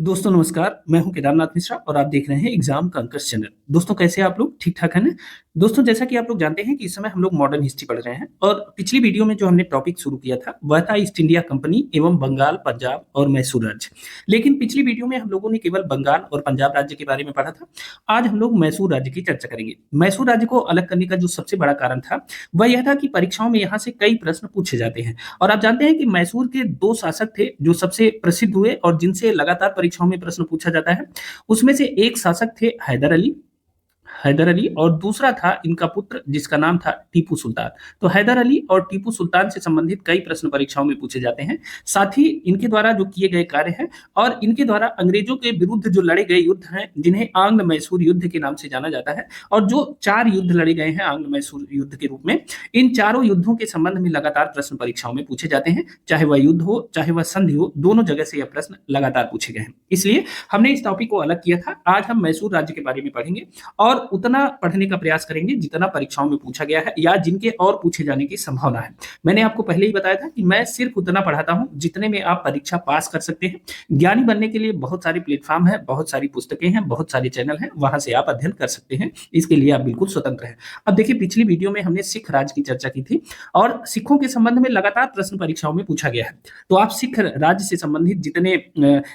दोस्तों नमस्कार, मैं हूं केदारनाथ मिश्रा और आप देख रहे हैं एग्जाम कंकर्स चैनल। दोस्तों कैसे हैं आप लोग? ठीक ठाक है ना? दोस्तों जैसा कि आप लोग जानते हैं कि इस समय हम लोग मॉडर्न हिस्ट्री पढ़ रहे हैं और पिछली वीडियो में जो हमने टॉपिक शुरू किया था वह था ईस्ट इंडिया कंपनी एवं बंगाल, पंजाब और मैसूर राज्य। लेकिन पिछली वीडियो में हम लोगों ने केवल बंगाल और पंजाब राज्य के बारे में पढ़ा था। आज हम लोग मैसूर राज्य की चर्चा करेंगे। मैसूर राज्य को अलग करने का जो सबसे बड़ा कारण था वह यह था कि परीक्षाओं में यहाँ से कई प्रश्न पूछे जाते हैं। और आप जानते हैं कि मैसूर के दो शासक थे जो सबसे प्रसिद्ध हुए और जिनसे लगातार परीक्षाओं में प्रश्न पूछा जाता है। उसमें से एक शासक थे हैदर अली और दूसरा था इनका पुत्र जिसका नाम था टीपू सुल्तान। तो हैदर अली और टीपू सुल्तान से संबंधित कई प्रश्न परीक्षाओं में पूछे जाते हैं। साथ ही इनके द्वारा जो किए गए कार्य हैं और इनके द्वारा अंग्रेजों के विरुद्ध जो लड़े गए युद्ध हैं जिन्हें आंग्ल मैसूर युद्ध के नाम से जाना जाता है, और जो 4 युद्ध लड़े गए हैं आंग्ल मैसूर युद्ध के रूप में, इन चारों युद्धों के संबंध में लगातार प्रश्न परीक्षाओं में पूछे जाते हैं। चाहे वह युद्ध हो चाहे वह संधि हो, दोनों जगह से यह प्रश्न लगातार पूछे गए हैं। इसलिए हमने इस टॉपिक को अलग किया था। आज हम मैसूर राज्य के बारे में पढ़ेंगे और उतना पढ़ने का प्रयास करेंगे जितना परीक्षाओं में पूछा गया है या जिनके और पूछे जाने की संभावना है। मैंने आपको पहले ही बताया था कि मैं सिर्फ उतना पढ़ाता हूं जितने में आप परीक्षा पास कर सकते हैं। ज्ञानी बनने के लिए बहुत सारे प्लेटफॉर्म है, बहुत सारी पुस्तकें हैं, बहुत सारे चैनल हैं, वहां से आप अध्ययन कर सकते हैं। इसके लिए आप बिल्कुल स्वतंत्र हैं। अब देखिए, पिछली वीडियो में हमने सिख राज्य की चर्चा की थी और सिखों के संबंध में लगातार प्रश्न परीक्षाओं में पूछा गया है। तो आप सिख राज्य से संबंधित जितने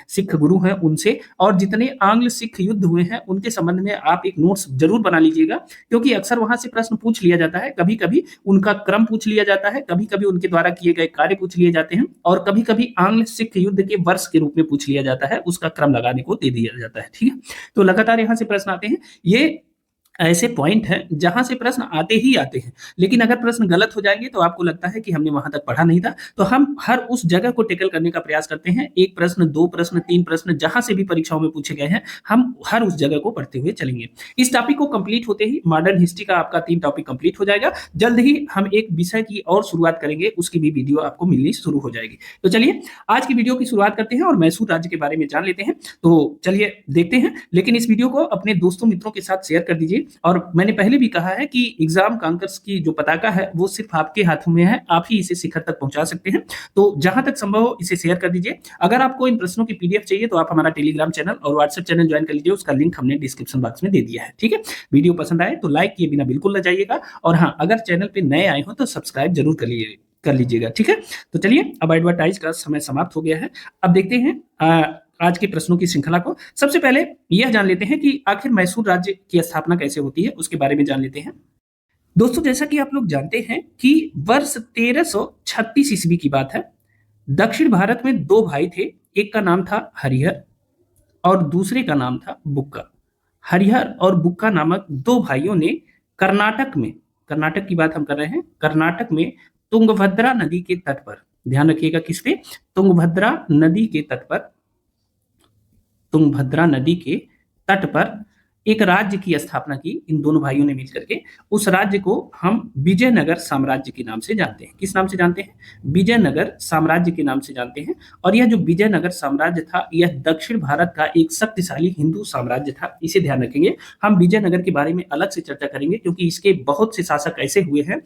सिख गुरु हैं उनसे और जितने आंग्ल सिख युद्ध हुए हैं उनके संबंध में आप एक नोट्स जरूर बना लीजिएगा, क्योंकि अक्सर वहां से प्रश्न पूछ लिया जाता है। कभी कभी उनका क्रम पूछ लिया जाता है, कभी कभी उनके द्वारा किए गए कार्य पूछ लिए जाते हैं और कभी कभी आंग्ल सिख युद्ध के वर्ष के रूप में पूछ लिया जाता है, उसका क्रम लगाने को दे दिया जाता है। ठीक है, तो लगातार यहां से प्रश्न आते हैं। ये ऐसे पॉइंट हैं जहां से प्रश्न आते ही आते हैं, लेकिन अगर प्रश्न गलत हो जाएंगे तो आपको लगता है कि हमने वहां तक पढ़ा नहीं था। तो हम हर उस जगह को टेकल करने का प्रयास करते हैं। एक प्रश्न, 2 प्रश्न, 3 प्रश्न जहां से भी परीक्षाओं में पूछे गए हैं, हम हर उस जगह को पढ़ते हुए चलेंगे। इस टॉपिक को कंप्लीट होते ही मॉडर्न हिस्ट्री का आपका 3 टॉपिक कंप्लीट हो जाएगा। जल्द ही हम एक विषय की और शुरुआत करेंगे, उसकी भी वीडियो आपको मिलनी शुरू हो जाएगी। तो चलिए आज की वीडियो की शुरुआत करते हैं और मैसूर राज्य के बारे में जान लेते हैं। तो चलिए देखते हैं, लेकिन इस वीडियो को अपने दोस्तों मित्रों के साथ शेयर कर दीजिए। और मैंने पहले भी कहा है कि एग्जाम कांकर्स की जो पताका है वो सिर्फ आपके हाथों में है, आप ही इसे शिखर तक पहुंचा सकते हैं। तो जहां तक संभव हो इसे शेयर कर दीजिए। अगर आपको इन प्रश्नों की पीडीएफ चाहिए तो आप हमारा टेलीग्राम चैनल और व्हाट्सएप चैनल ज्वाइन कर लीजिए, उसका लिंक हमने डिस्क्रिप्शन बॉक्स में दे दिया है। ठीक है, वीडियो पसंद आए तो लाइक किए बिना बिल्कुल न जाइएगा, और हाँ, अगर चैनल पे नए आए हो तो सब्सक्राइब जरूर कर लीजिएगा। ठीक है, तो चलिए अब एडवर्टाइज का समय समाप्त हो गया है। अब देखते हैं आज के प्रश्नों की श्रृंखला को। सबसे पहले यह जान लेते हैं कि आखिर मैसूर राज्य की स्थापना कैसे होती है, उसके बारे में जान लेते हैं। दोस्तों जैसा कि आप लोग जानते हैं कि वर्ष 1336 ईस्वी की बात है। दक्षिण भारत में 2 भाई थे, एक का नाम था हरिहर और दूसरे का नाम था बुक्का। हरिहर और बुक्का नामक 2 भाइयों ने कर्नाटक की बात हम कर रहे हैं, कर्नाटक में तुंगभद्रा नदी के तट पर, ध्यान रखिएगा किस पे, तुंगभद्रा नदी के तट पर, तुंगभद्रा नदी के तट पर एक राज्य की स्थापना की इन दोनों भाइयों ने मिलकर के। उस राज्य को हम विजयनगर साम्राज्य के नाम से जानते हैं। किस नाम से जानते हैं? विजयनगर साम्राज्य के नाम से जानते हैं। और यह जो विजयनगर साम्राज्य था यह दक्षिण भारत का एक शक्तिशाली हिंदू साम्राज्य था, इसे ध्यान रखेंगे। हम विजयनगर के बारे में अलग से चर्चा करेंगे क्योंकि इसके बहुत से शासक ऐसे हुए हैं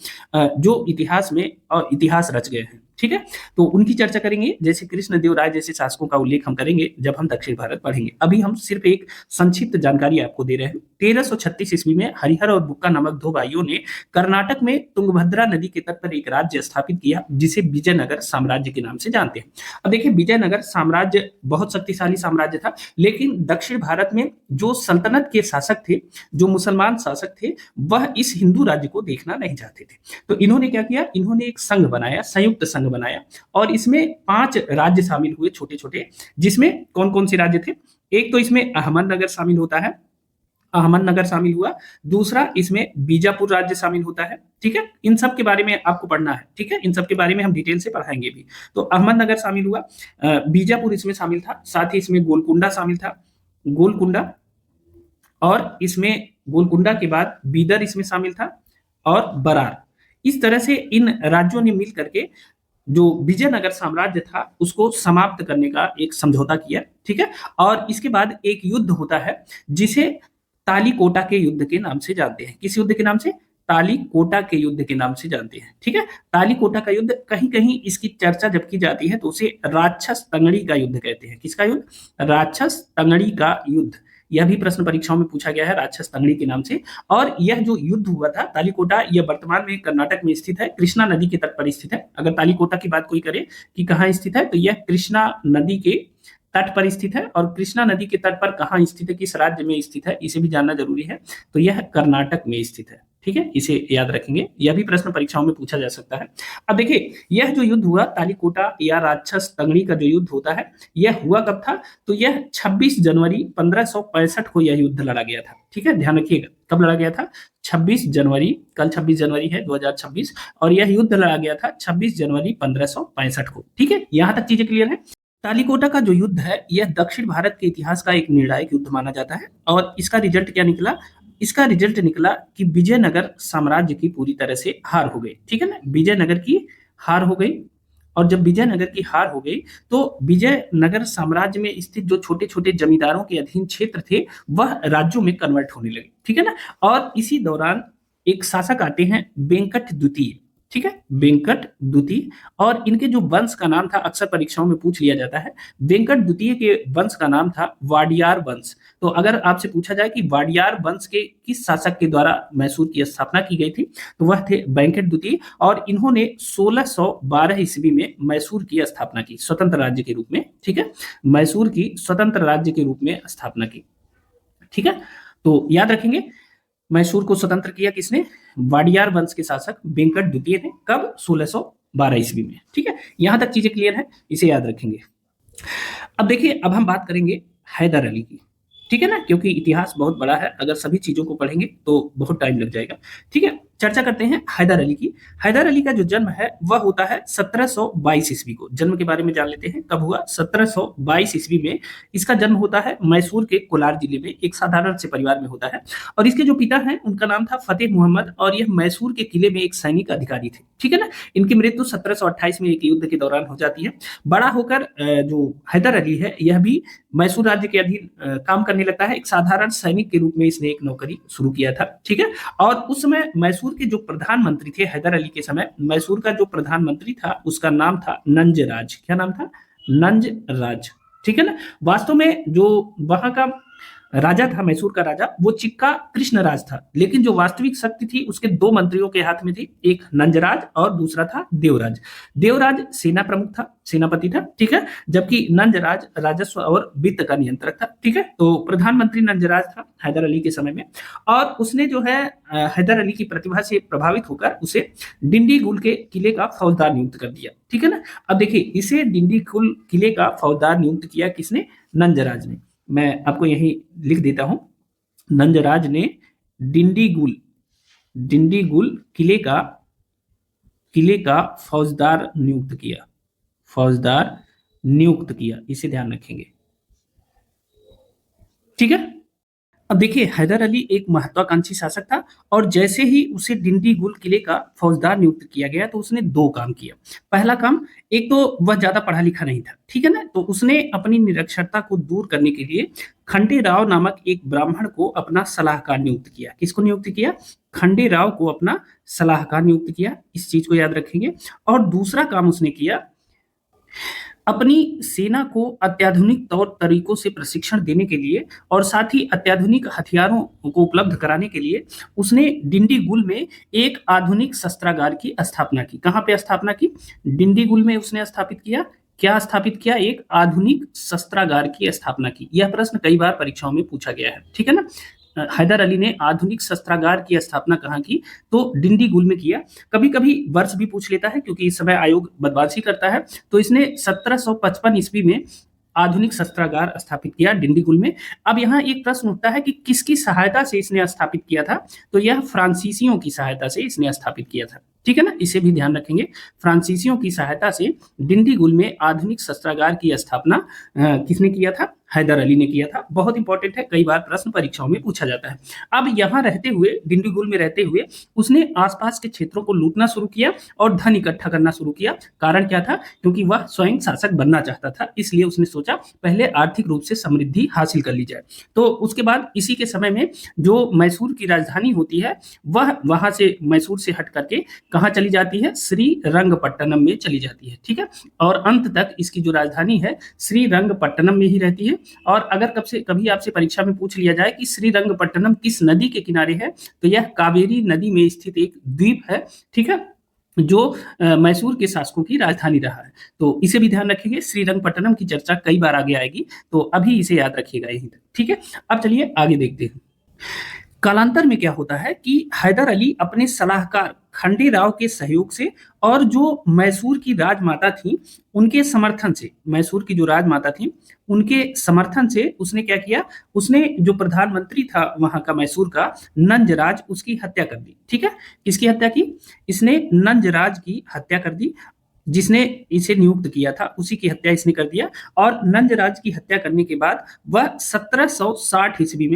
जो इतिहास में इतिहास रच गए हैं। ठीक है, तो उनकी चर्चा करेंगे, जैसे कृष्णदेव राय जैसे शासकों का उल्लेख हम करेंगे जब हम दक्षिण भारत पढ़ेंगे। अभी हम सिर्फ एक संक्षिप्त जानकारी आपको दे रहे हैं। 1336 ईस्वी में हरिहर और बुक्का नामक 2 भाइयों ने कर्नाटक में तुंगभद्रा नदी के तट पर एक राज्य स्थापित किया जिसे विजयनगर साम्राज्य के नाम से जानते हैं। अब देखिए, विजयनगर साम्राज्य बहुत शक्तिशाली साम्राज्य था, लेकिन दक्षिण भारत में जो सल्तनत के शासक थे, जो मुसलमान शासक थे, वह इस हिंदू राज्य को देखना नहीं चाहते थे। तो इन्होंने क्या किया, इन्होंने एक संघ बनाया, संयुक्त संघ बनाया, और इसमें 5 राज्य शामिल हुए छोटे छोटे, जिसमें कौन कौन से राज्य थे? एक तो इसमें अहमदनगर शामिल होता है, अहमदनगर शामिल हुआ। दूसरा इसमें बीजापुर राज्य शामिल होता है। ठीक है, इन सब के बारे में आपको पढ़ना है। ठीक है, इन सब के बारे में हम डिटेल से पढ़ाएंगे भी। तो अहमदनगर शामिल हुआ, बीजापुर इसमें शामिल था, साथ ही इसमें गोलकुंडा शामिल था, गोलकुंडा, और इसमें गोलकुंडा के बाद बीदर इसमें शामिल था, और बरार। इस तरह से इन राज्यों ने मिल करके जो विजयनगर साम्राज्य था उसको समाप्त करने का एक समझौता किया। ठीक है, और इसके बाद एक युद्ध होता है जिसे तालीकोटा के युद्ध के नाम से जानते हैं। किस युद्ध के नाम से? तालीकोटा के युद्ध के नाम से जानते हैं। ठीक है, तालीकोटा का युद्ध, कहीं कहीं इसकी चर्चा जब की जाती है तो उसे राक्षस तंगड़ी का युद्ध कहते हैं। किसका युद्ध? राक्षस तंगड़ी का युद्ध। यह भी प्रश्न परीक्षाओं में पूछा गया है, राक्षस तंगड़ी के नाम से। और यह जो युद्ध हुआ था तालीकोटा, यह वर्तमान में कर्नाटक में स्थित है, कृष्णा नदी के तट पर स्थित है। अगर तालीकोटा की बात कोई करे कि कहाँ स्थित है, तो यह कृष्णा नदी के तट पर स्थित है। और कृष्णा नदी के तट पर कहाँ स्थित है, किस राज्य में स्थित है, इसे भी जानना जरूरी है। तो यह कर्नाटक में स्थित है। ठीक है, इसे याद रखेंगे, यह भी प्रश्न परीक्षाओं में पूछा जा सकता है। अब देखिए, यह जो युद्ध हुआ तालीकोटा या राक्षस तंगड़ी का जो युद्ध होता है, यह हुआ कब था? तो यह 26 जनवरी 1565 को यह युद्ध लड़ा गया था। ठीक है, ध्यान रखिएगा, कब लड़ा गया था? 26 जनवरी, कल 26 जनवरी है 2026, और यह युद्ध लड़ा गया था 26 जनवरी 1565 को। ठीक है, यहां तक चीजें क्लियर है। तालीकोटा का जो युद्ध है, यह दक्षिण भारत के इतिहास का एक निर्णायक युद्ध माना जाता है। और इसका रिजल्ट क्या निकला? इसका रिजल्ट निकला कि विजयनगर साम्राज्य की पूरी तरह से हार हो गई। ठीक है ना, विजयनगर की हार हो गई। और जब विजयनगर की हार हो गई तो विजयनगर साम्राज्य में स्थित जो छोटे छोटे जमींदारों के अधीन क्षेत्र थे, वह राज्यों में कन्वर्ट होने लगे। ठीक है ना, और इसी दौरान एक शासक आते हैं वेंकट द्वितीय। ठीक है, वेंकट द्वितीय, और इनके जो वंश का नाम था, अक्सर परीक्षाओं में पूछ लिया जाता है, वेंकट द्वितीय के वंश का नाम था वाडियार वंश। तो अगर आपसे पूछा जाए कि वाडियार वंश के किस शासक के द्वारा मैसूर की स्थापना की गई थी, तो वह थे वेंकट द्वितीय। और इन्होंने 1612 ईस्वी में मैसूर की स्थापना की, स्वतंत्र राज्य के रूप में। ठीक है, मैसूर की स्वतंत्र राज्य के रूप में स्थापना की। ठीक है, तो याद रखेंगे, मैसूर को स्वतंत्र किया किसने? वाडियार वंश के शासक वेंकट द्वितीय थे। कब? 1612 ईस्वी में। ठीक है, यहां तक चीजें क्लियर है, इसे याद रखेंगे। अब देखिए, अब हम बात करेंगे हैदर अली की। ठीक है ना, क्योंकि इतिहास बहुत बड़ा है, अगर सभी चीजों को पढ़ेंगे तो बहुत टाइम लग जाएगा। ठीक है, चर्चा करते हैं हैदर अली की। हैदर अली का जो जन्म है वह होता है 1722 ईस्वी को। जन्म के बारे में जान लेते हैं, कब हुआ? 1722 ईस्वी में इसका जन्म होता है मैसूर के कोलार जिले में, एक साधारण से परिवार में होता है। और इसके जो पिता हैं उनका नाम था फतेह मोहम्मद, और यह मैसूर के किले में एक सैनिक अधिकारी थे। ठीक है ना, इनकी मृत्यु 1728 में एक युद्ध के दौरान हो जाती है। बड़ा होकर जो हैदर अली है, यह भी मैसूर राज्य के अधीन काम करने लगता है। एक साधारण सैनिक के रूप में इसने एक नौकरी शुरू किया था। ठीक है, और उस समय मैसूर के जो प्रधानमंत्री थे हैदर अली के समय, मैसूर का जो प्रधानमंत्री था उसका नाम था नंजराज। क्या नाम था? नंजराज। ठीक है ना, वास्तव में जो वहां का राजा था, मैसूर का राजा, वो चिक्का कृष्णराज था। लेकिन जो वास्तविक शक्ति थी उसके दो मंत्रियों के हाथ में थी, एक नंजराज और दूसरा था देवराज। देवराज सेना प्रमुख था, सेनापति था। ठीक है, जबकि नंजराज राजस्व और वित्त का नियंत्रक था। ठीक है, तो प्रधानमंत्री नंजराज था हैदर अली के समय में। और उसने जो है हैदर अली की प्रतिभा से प्रभावित होकर उसे डिंडीगुल के किले का फौजदार नियुक्त कर दिया। ठीक है ना, अब देखिए, इसे डिंडीगुल किले का फौजदार नियुक्त किया किसने? नंजराज ने। मैं आपको यही लिख देता हूं, नंजराज ने डिंडीगुल किले का फौजदार नियुक्त किया। इसे ध्यान रखेंगे। ठीक है, अब देखिए, हैदर अली एक महत्वाकांक्षी शासक था, और जैसे ही उसे डिंडीगुल किले का फौजदार नियुक्त किया गया तो उसने दो काम किया। पहला काम, एक तो वह ज्यादा पढ़ा लिखा नहीं था। ठीक है ना, तो उसने अपनी निरक्षरता को दूर करने के लिए खंडे राव नामक एक ब्राह्मण को अपना सलाहकार नियुक्त किया। किसको नियुक्त किया? खंडे राव को अपना सलाहकार नियुक्त किया। इस चीज को याद रखेंगे। और दूसरा काम उसने किया, अपनी सेना को अत्याधुनिक तौर तरीकों से प्रशिक्षण देने के लिए और साथ ही अत्याधुनिक हथियारों को उपलब्ध कराने के लिए उसने डिंडीगुल में एक आधुनिक शस्त्रागार की स्थापना की। कहां पे स्थापना की? डिंडीगुल में उसने स्थापित किया। क्या स्थापित किया? एक आधुनिक शस्त्रागार की स्थापना की। यह प्रश्न कई बार परीक्षाओं में पूछा गया है। ठीक है ना, हैदर अली ने आधुनिक शस्त्रागार की स्थापना कहाँ की? तो डिंडीगुल में किया। कभी कभी वर्ष भी पूछ लेता है, क्योंकि इस समय आयोग बदमाशी करता है। तो इसने 1755 ईस्वी में आधुनिक शस्त्रागार स्थापित किया डिंडीगुल में। अब यहाँ एक प्रश्न उठता है कि किसकी सहायता से इसने स्थापित किया था? तो यह फ्रांसीसियों की सहायता से इसने स्थापित किया था। ठीक है ना, इसे भी ध्यान रखेंगे। फ्रांसीसियों की सहायता से डिंडीगुल में आधुनिक शस्त्रागार की स्थापना किसने किया था? हैदर अली ने किया था। बहुत इंपॉर्टेंट है, कई बार प्रश्न परीक्षाओं में पूछा जाता है। अब यहाँ रहते हुए, डिंडीगुल में रहते हुए उसने आसपास के क्षेत्रों को लूटना शुरू किया और धन इकट्ठा करना शुरू किया। कारण क्या था? क्योंकि वह स्वयं शासक बनना चाहता था, इसलिए उसने सोचा पहले आर्थिक रूप से समृद्धि हासिल कर ली जाए। तो उसके बाद इसी के समय में जो मैसूर की राजधानी होती है वह वहां से, मैसूर से हट करके कहाँ चली जाती है? श्रीरंगपट्टनम में चली जाती है। ठीक है, और अंत तक इसकी जो राजधानी है श्रीरंगपट्टनम में ही रहती है। और अगर कभी आपसे परीक्षा में पूछ लिया जाए कि श्रीरंगपट्टनम किस नदी के किनारे है, तो यह कावेरी नदी में स्थित एक द्वीप है। ठीक है, जो मैसूर के शासकों की राजधानी रहा है। तो इसे भी ध्यान रखिए, श्रीरंगपट्टनम की चर्चा कई बार आगे आएगी, तो अभी इसे याद रखिएगा यहीं तक। ठीक है, अब चलिए आगे देखते हैं। कालांतर में क्या होता है कि हैदर अली अपने सलाहकार खंडेराव के सहयोग से और जो मैसूर की राजमाता थी उनके समर्थन से, मैसूर की जो राजमाता थी उनके समर्थन से उसने क्या किया? उसने जो प्रधानमंत्री था वहां का मैसूर का, नंजराज, उसकी हत्या कर दी। ठीक है, किसकी हत्या की? इसने नंजराज की हत्या कर दी। जिसने इसे नियुक्त किया था उसी की हत्या इसने कर दिया। और नंजराज की हत्या करने के बाद वह 1760 ईस्वी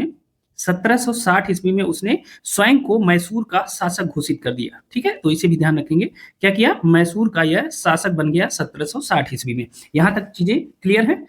में उसने स्वयं को मैसूर का शासक घोषित कर दिया। ठीक है, तो इसे भी ध्यान रखेंगे। क्या किया? मैसूर का यह शासक बन गया 1760 ईस्वी में। यहां तक चीजें क्लियर है?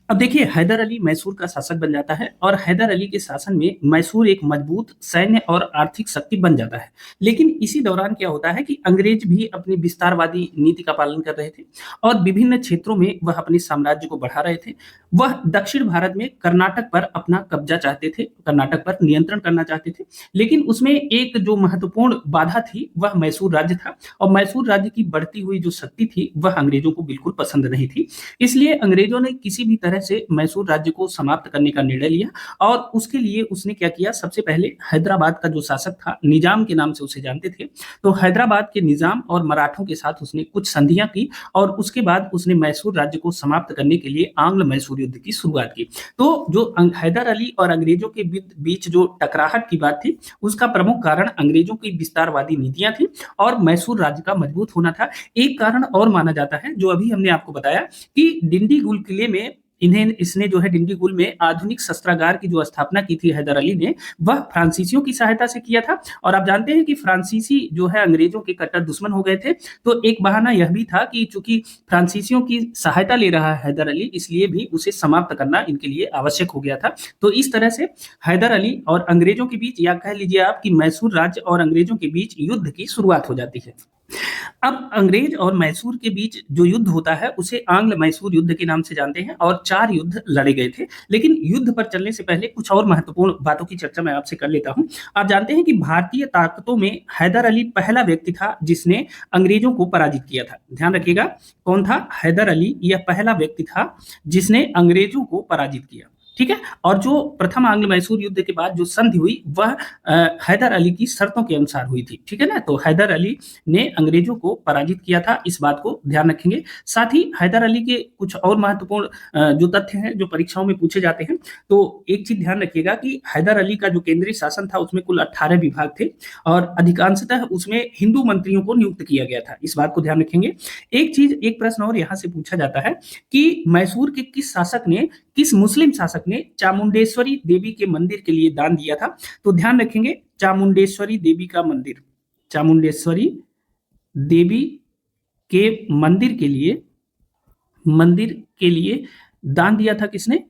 अब देखिए, हैदर अली मैसूर का शासक बन जाता है और हैदर अली के शासन में मैसूर एक मजबूत सैन्य और आर्थिक शक्ति बन जाता है। लेकिन इसी दौरान क्या होता है कि अंग्रेज भी अपनी विस्तारवादी नीति का पालन कर रहे थे और विभिन्न क्षेत्रों में वह अपने साम्राज्य को बढ़ा रहे थे। वह दक्षिण भारत में कर्नाटक पर अपना कब्जा चाहते थे, कर्नाटक पर नियंत्रण करना चाहते थे। लेकिन उसमें एक जो महत्वपूर्ण बाधा थी वह मैसूर राज्य था, और मैसूर राज्य की बढ़ती हुई जो शक्ति थी वह अंग्रेजों को बिल्कुल पसंद नहीं थी। इसलिए अंग्रेजों ने किसी भी तरह से मैसूर राज्य को समाप्त करने का निर्णय लिया, और उसके लिए उसने क्या किया? सबसे पहले हैदराबाद का जो शासक था, निजाम के नाम से उसे जानते थे, तो हैदराबाद के निजाम और मराठों के साथ उसने कुछ संधियां की, और उसके बाद उसने मैसूर राज्य को समाप्त करने के लिए आंग्ल मैसूर युद्ध की शुरुआत की। तो जो हैदर अली और अंग्रेजों के बीच जो टकराहट की बात थी, उसका प्रमुख कारण अंग्रेजों की विस्तारवादी नीतियां थी और मैसूर राज्य का मजबूत होना था। एक कारण और माना जाता है, जो अभी हमने आपको बताया, कि डिंडीगुल किले में इसने जो है डिंडीगुल में आधुनिक शस्त्रागार की जो स्थापना की थी हैदर अली ने, वह फ्रांसीसियों की सहायता से किया था। और आप जानते हैं कि फ्रांसीसी जो है अंग्रेजों के कट्टर दुश्मन हो गए थे, तो एक बहाना यह भी था कि चूंकि फ्रांसीसियों की सहायता ले रहा है हैदर अली, इसलिए भी उसे समाप्त करना इनके लिए आवश्यक हो गया था। तो इस तरह से हैदर अली और अंग्रेजों के बीच, या कह लीजिए आप कि मैसूर राज्य और अंग्रेजों के बीच युद्ध की शुरुआत हो जाती है। अब अंग्रेज और मैसूर के बीच जो युद्ध होता है उसे आंग्ल मैसूर युद्ध के नाम से जानते हैं, और 4 युद्ध लड़े गए थे। लेकिन युद्ध पर चलने से पहले कुछ और महत्वपूर्ण बातों की चर्चा मैं आपसे कर लेता हूं। आप जानते हैं कि भारतीय ताकतों में हैदर अली पहला व्यक्ति था जिसने अंग्रेजों को पराजित किया था। ध्यान रखिएगा, कौन था? हैदर अली यह पहला व्यक्ति था जिसने अंग्रेजों को पराजित किया। ठीक है, और जो प्रथम आंग्ल मैसूर युद्ध के बाद जो संधि हुई वह हैदर अली की शर्तों के अनुसार हुई थी। ठीक है ना, तो हैदर अली ने अंग्रेजों को पराजित किया था, इस बात को ध्यान रखेंगे। साथ ही हैदर अली के कुछ और महत्वपूर्ण जो तथ्य हैं जो परीक्षाओं में पूछे जाते हैं, तो एक चीज ध्यान रखिएगा कि हैदर अली का जो केंद्रीय शासन था उसमें कुल 18 विभाग थे, और अधिकांशतः उसमें हिंदू मंत्रियों को नियुक्त किया गया था, इस बात को ध्यान रखेंगे। एक प्रश्न और यहाँ से पूछा जाता है कि मैसूर के किस मुस्लिम शासक ने चामुंडेश्वरी देवी के मंदिर के लिए दान दिया था? तो ध्यान रखेंगे, चामुंडेश्वरी देवी का मंदिर, चामुंडेश्वरी देवी के मंदिर के लिए दान दिया था किसने?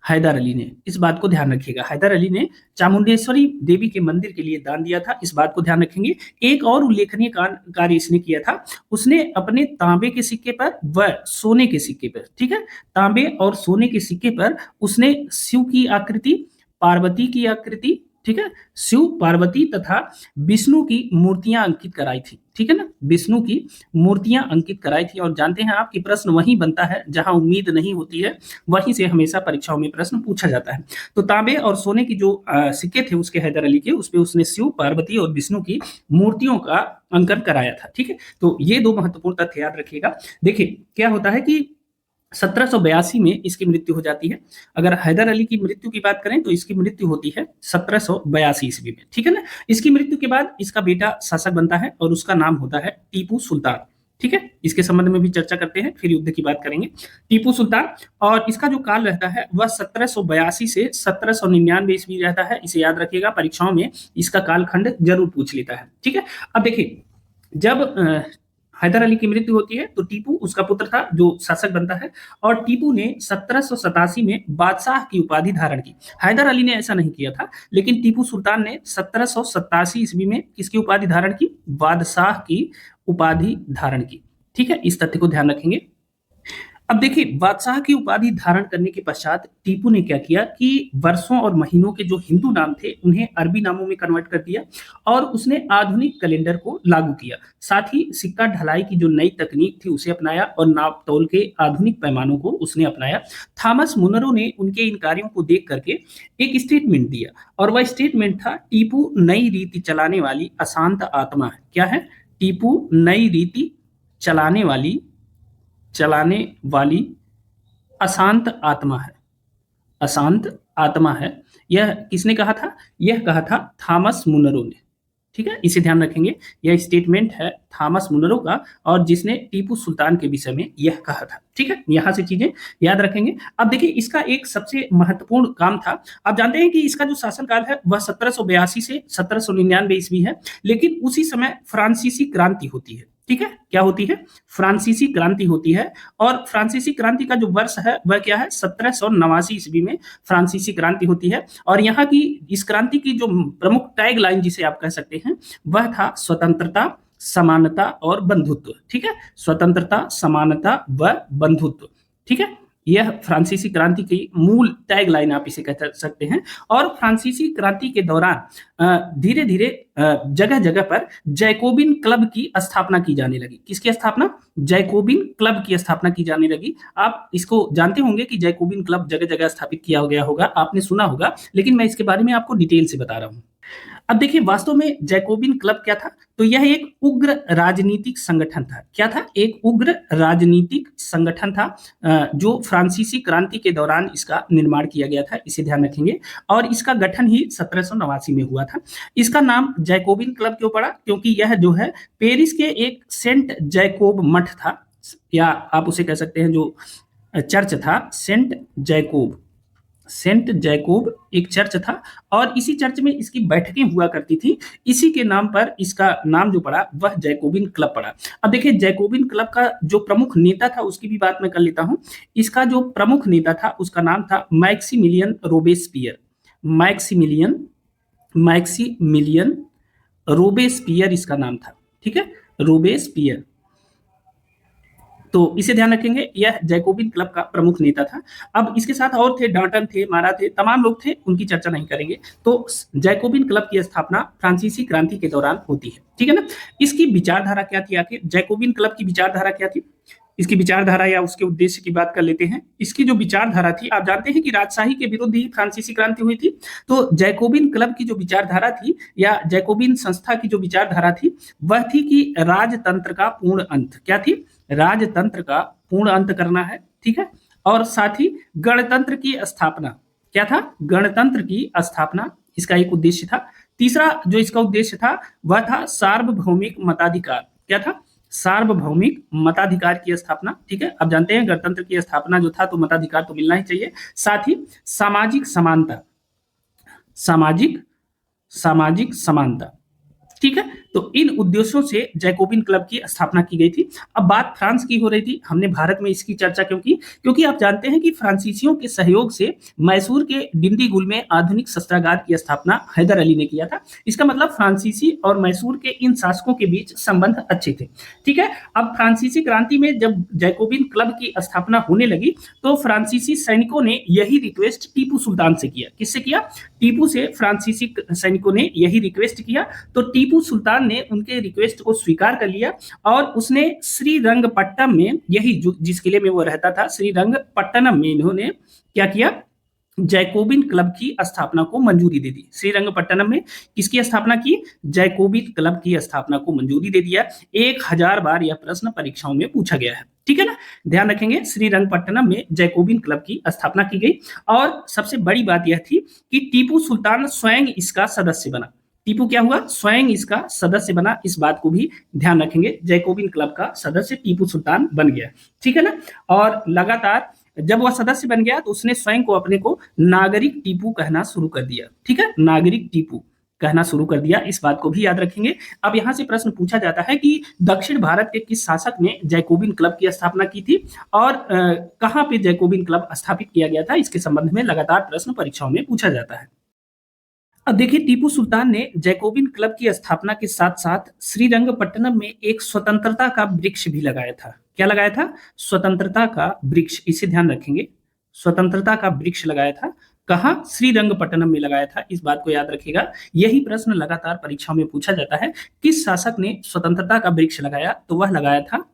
हैदर अली ने। इस बात को ध्यान रखिएगा, हैदर अली ने चामुंडेश्वरी देवी के मंदिर के लिए दान दिया था, इस बात को ध्यान रखेंगे। एक और उल्लेखनीय कार्य इसने किया था, उसने अपने तांबे के सिक्के पर व सोने के सिक्के पर, ठीक है, तांबे और सोने के सिक्के पर उसने शिव की आकृति, पार्वती की आकृति, ठीक है, शिव, पार्वती तथा विष्णु की मूर्तियां अंकित कराई थी। ठीक है ना, विष्णु की मूर्तियां अंकित कराई थी। और जानते हैं आप कि प्रश्न वहीं बनता है जहां उम्मीद नहीं होती है, वहीं से हमेशा परीक्षाओं में प्रश्न पूछा जाता है। तो तांबे और सोने की जो सिक्के थे उसके हैदर अली के, उसपे उसने शिव, पार्वती और विष्णु की मूर्तियों का अंकन कराया था। ठीक है, तो ये 2 महत्वपूर्ण तथ्य याद रखिएगा। देखिए क्या होता है कि 1782 में इसकी मृत्यु हो जाती है। अगर हैदर अली की मृत्यु की बात करें तो इसकी मृत्यु होती है 1782 ईस्वी में। ठीक है ना, इसकी मृत्यु के बाद इसका बेटा शासक बनता है और उसका नाम होता है टीपू सुल्तान। ठीक है, इसके संबंध में भी चर्चा करते हैं, फिर युद्ध की बात करेंगे। टीपू सुल्तान, और इसका जो काल रहता है वह 1782 से 1799 ईस्वी रहता है। इसे याद रखिएगा, परीक्षाओं में इसका कालखंड जरूर पूछ लेता है। ठीक है, अब देखिए, जब हैदर अली की मृत्यु होती है तो टीपू उसका पुत्र था जो शासक बनता है, और टीपू ने 1787 में बादशाह की उपाधि धारण की। हैदर अली ने ऐसा नहीं किया था, लेकिन टीपू सुल्तान ने 1787 ईस्वी में किसकी उपाधि धारण की? बादशाह की उपाधि धारण की। ठीक है, इस तथ्य को ध्यान रखेंगे। अब देखिए, बादशाह की उपाधि धारण करने के पश्चात टीपू ने क्या किया कि वर्षों और महीनों के जो हिंदू नाम थे उन्हें अरबी नामों में कन्वर्ट कर दिया, और उसने आधुनिक कैलेंडर को लागू किया। साथ ही सिक्का ढलाई की जो नई तकनीक थी उसे अपनाया, और नाप तोल के आधुनिक पैमानों को उसने अपनाया। थॉमस मुनरो ने उनके इन कार्यों को देख करके एक स्टेटमेंट दिया, और वह स्टेटमेंट था, टीपू नई रीति चलाने वाली अशांत आत्मा है। क्या है? टीपू नई रीति चलाने वाली अशांत आत्मा है। अशांत आत्मा है। यह किसने कहा था? यह कहा था थॉमस मुनरो ने। ठीक है, इसे ध्यान रखेंगे, यह स्टेटमेंट है थॉमस मुनरो का, और जिसने टीपू सुल्तान के विषय में यह कहा था। ठीक है, यहां से चीजें याद रखेंगे। अब देखिए, इसका एक सबसे महत्वपूर्ण काम था। आप जानते हैं कि इसका जो शासनकाल है वह 1782 से 1799 ईस्वी है, लेकिन उसी समय फ्रांसीसी क्रांति होती है। ठीक है, क्या होती है? फ्रांसीसी क्रांति होती है, और फ्रांसीसी क्रांति का जो वर्ष है वह क्या है? 1789 ईस्वी में फ्रांसीसी क्रांति होती है। और यहाँ की इस क्रांति की जो प्रमुख टैग लाइन जिसे आप कह सकते हैं वह था स्वतंत्रता, समानता और बंधुत्व। ठीक है, स्वतंत्रता, समानता व बंधुत्व। ठीक है, यह फ्रांसीसी क्रांति की मूल टैग लाइन आप इसे कह सकते हैं। और फ्रांसीसी क्रांति के दौरान धीरे धीरे जगह जगह पर जैकोबिन क्लब की स्थापना की जाने लगी। किसकी स्थापना? जैकोबिन क्लब की स्थापना की जाने लगी। आप इसको जानते होंगे कि जैकोबिन क्लब जगह जगह स्थापित किया गया होगा, आपने सुना होगा, लेकिन मैं इसके बारे में आपको डिटेल से बता रहा हूं। अब देखिए, वास्तव में जैकोबिन क्लब क्या था? तो यह एक उग्र राजनीतिक संगठन था। क्या था? एक उग्र राजनीतिक संगठन था, जो फ्रांसीसी क्रांति के दौरान इसका निर्माण किया गया था। इसे ध्यान रखेंगे, और इसका गठन ही 1789 में हुआ था। इसका नाम जैकोबिन क्लब क्यों पड़ा? क्योंकि यह जो है पेरिस के एक सेंट जैकोब मठ था, या आप उसे कह सकते हैं जो चर्च था, सेंट जैकोब एक चर्च था, और इसी चर्च में इसकी बैठकें हुआ करती थी। इसी के नाम पर इसका नाम जो पड़ा वह जैकोबिन क्लब पड़ा। अब देखिए, जैकोबिन क्लब का जो प्रमुख नेता था उसकी भी बात मैं कर लेता हूं। इसका जो प्रमुख नेता था उसका नाम था मैक्सिमिलियन रोबेस्पियर। मैक्सिमिलियन रोबेस्पियर इसका नाम था। ठीक है, रोबेस्पियर। तो इसे ध्यान रखेंगे, यह जैकोबिन क्लब का प्रमुख नेता था। अब इसके साथ और थे, डांटन थे, मारा थे, तमाम लोग थे, उनकी चर्चा नहीं करेंगे। तो जैकोबिन क्लब की स्थापना फ्रांसीसी क्रांति के दौरान होती है। ठीक है ना। इसकी विचारधारा क्या थी? आखिर जैकोबिन क्लब की विचारधारा क्या थी? इसकी विचारधारा या उसके उद्देश्य की बात कर लेते हैं। इसकी जो विचारधारा थी, आप जानते हैं कि राजशाही के विरुद्ध ही फ्रांसीसी क्रांति हुई थी। तो जैकोबिन क्लब की जो विचारधारा थी, या जैकोबिन संस्था की जो विचारधारा थी, वह थी कि राजतंत्र का पूर्ण अंत। क्या थी? राजतंत्र का पूर्ण अंत करना है। ठीक है, और साथ ही गणतंत्र की स्थापना। क्या था? गणतंत्र की स्थापना इसका एक उद्देश्य था। तीसरा जो इसका उद्देश्य था वह था सार्वभौमिक मताधिकार। क्या था? सार्वभौमिक मताधिकार की स्थापना। ठीक है, अब जानते हैं गणतंत्र की स्थापना जो था तो मताधिकार तो मिलना ही चाहिए। साथ ही सामाजिक समानता, सामाजिक समानता। ठीक है, तो इन उद्देश्यों से जैकोबिन क्लब की स्थापना की गई थी। अब बात फ्रांस की हो रही थी, हमने भारत में इसकी चर्चा क्यों की? क्योंकि आप जानते हैं कि फ्रांसीसियों के सहयोग से मैसूर के डिंडीगुल में आधुनिक शस्त्रागार की स्थापना हैदर अली ने किया था। इसका मतलब फ्रांसीसी और मैसूर के इन शासकों के बीच संबंध अच्छे थे। ठीक है, अब फ्रांसीसी क्रांति में जब जैकोबिन क्लब की स्थापना होने लगी तो फ्रांसीसी सैनिकों ने यही रिक्वेस्ट टीपू सुल्तान से किया। किससे किया? टीपू से फ्रांसीसी सैनिकों ने यही रिक्वेस्ट किया। तो टीपू सुल्तान ने उनके रिक्वेस्ट को स्वीकार कर लिया, और उसने श्रीरंगपट्टनम में, यही जिस किले में वो रहता था, श्रीरंगपट्टनम में इन्होंने क्या किया? जैकोबिन क्लब की स्थापना को मंजूरी दे दी। श्रीरंगपट्टनम में किसकी स्थापना की? जैकोबिन क्लब की स्थापना को मंजूरी दे दिया। 1000 बार यह प्रश्न परीक्षाओं में पूछा गया है। ठीक है ना, ध्यान रखेंगे, श्रीरंगपट्टनम में जैकोबिन क्लब की स्थापना की गई। और सबसे बड़ी बात यह थी कि टीपू सुल्तान स्वयं इसका सदस्य बना। टीपू क्या हुआ, स्वयं इसका सदस्य बना, इस बात को भी ध्यान रखेंगे। जैकोबिन क्लब का सदस्य टीपू सुल्तान बन गया, ठीक है ना। और लगातार जब वह सदस्य बन गया तो उसने स्वयं को अपने को नागरिक टीपू कहना शुरू कर दिया, ठीक है, नागरिक टीपू कहना शुरू कर दिया, इस बात को भी याद रखेंगे। अब यहां से प्रश्न पूछा जाता है कि दक्षिण भारत के किस शासक ने जैकोबिन क्लब की स्थापना की थी और कहां पे जैकोबिन क्लब स्थापित किया गया था, इसके संबंध में लगातार प्रश्न परीक्षाओं में पूछा जाता है। अब देखिए, टीपू सुल्तान ने जैकोबिन क्लब की स्थापना के साथ साथ श्रीरंगपट्टनम में एक स्वतंत्रता का वृक्ष भी लगाया था। क्या लगाया था, स्वतंत्रता का वृक्ष, इसे ध्यान रखेंगे, स्वतंत्रता का वृक्ष लगाया था। कहा, श्रीरंगपट्टनम में लगाया था, इस बात को याद रखिएगा। यही प्रश्न लगातार परीक्षा में पूछा जाता है, किस शासक ने स्वतंत्रता का वृक्ष लगाया, तो वह लगाया था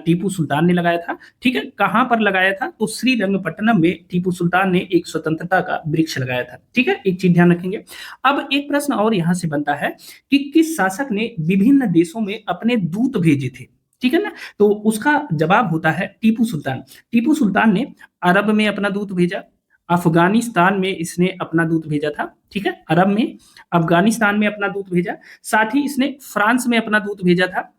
टीपू सुल्तान ने लगाया था, ठीक है। कहां पर लगाया था, तो श्रीरंगपट्टनम में टीपू सुल्तान ने एक स्वतंत्रता का वृक्ष लगाया था, ठीक है, एक चीज ध्यान रखेंगे। अब एक प्रश्न और यहां से बनता है कि किस शासक ने विभिन्न देशों में अपने दूत भेजे थे, ठीक है ना। तो उसका जवाब होता है टीपू सुल्तान। टीपू सुल्तान ने अरब में अपना दूत भेजा, अफगानिस्तान में इसने अपना दूत भेजा था, ठीक है, अरब में, अफगानिस्तान में अपना दूत भेजा, साथ ही इसने फ्रांस में अपना दूत भेजा था,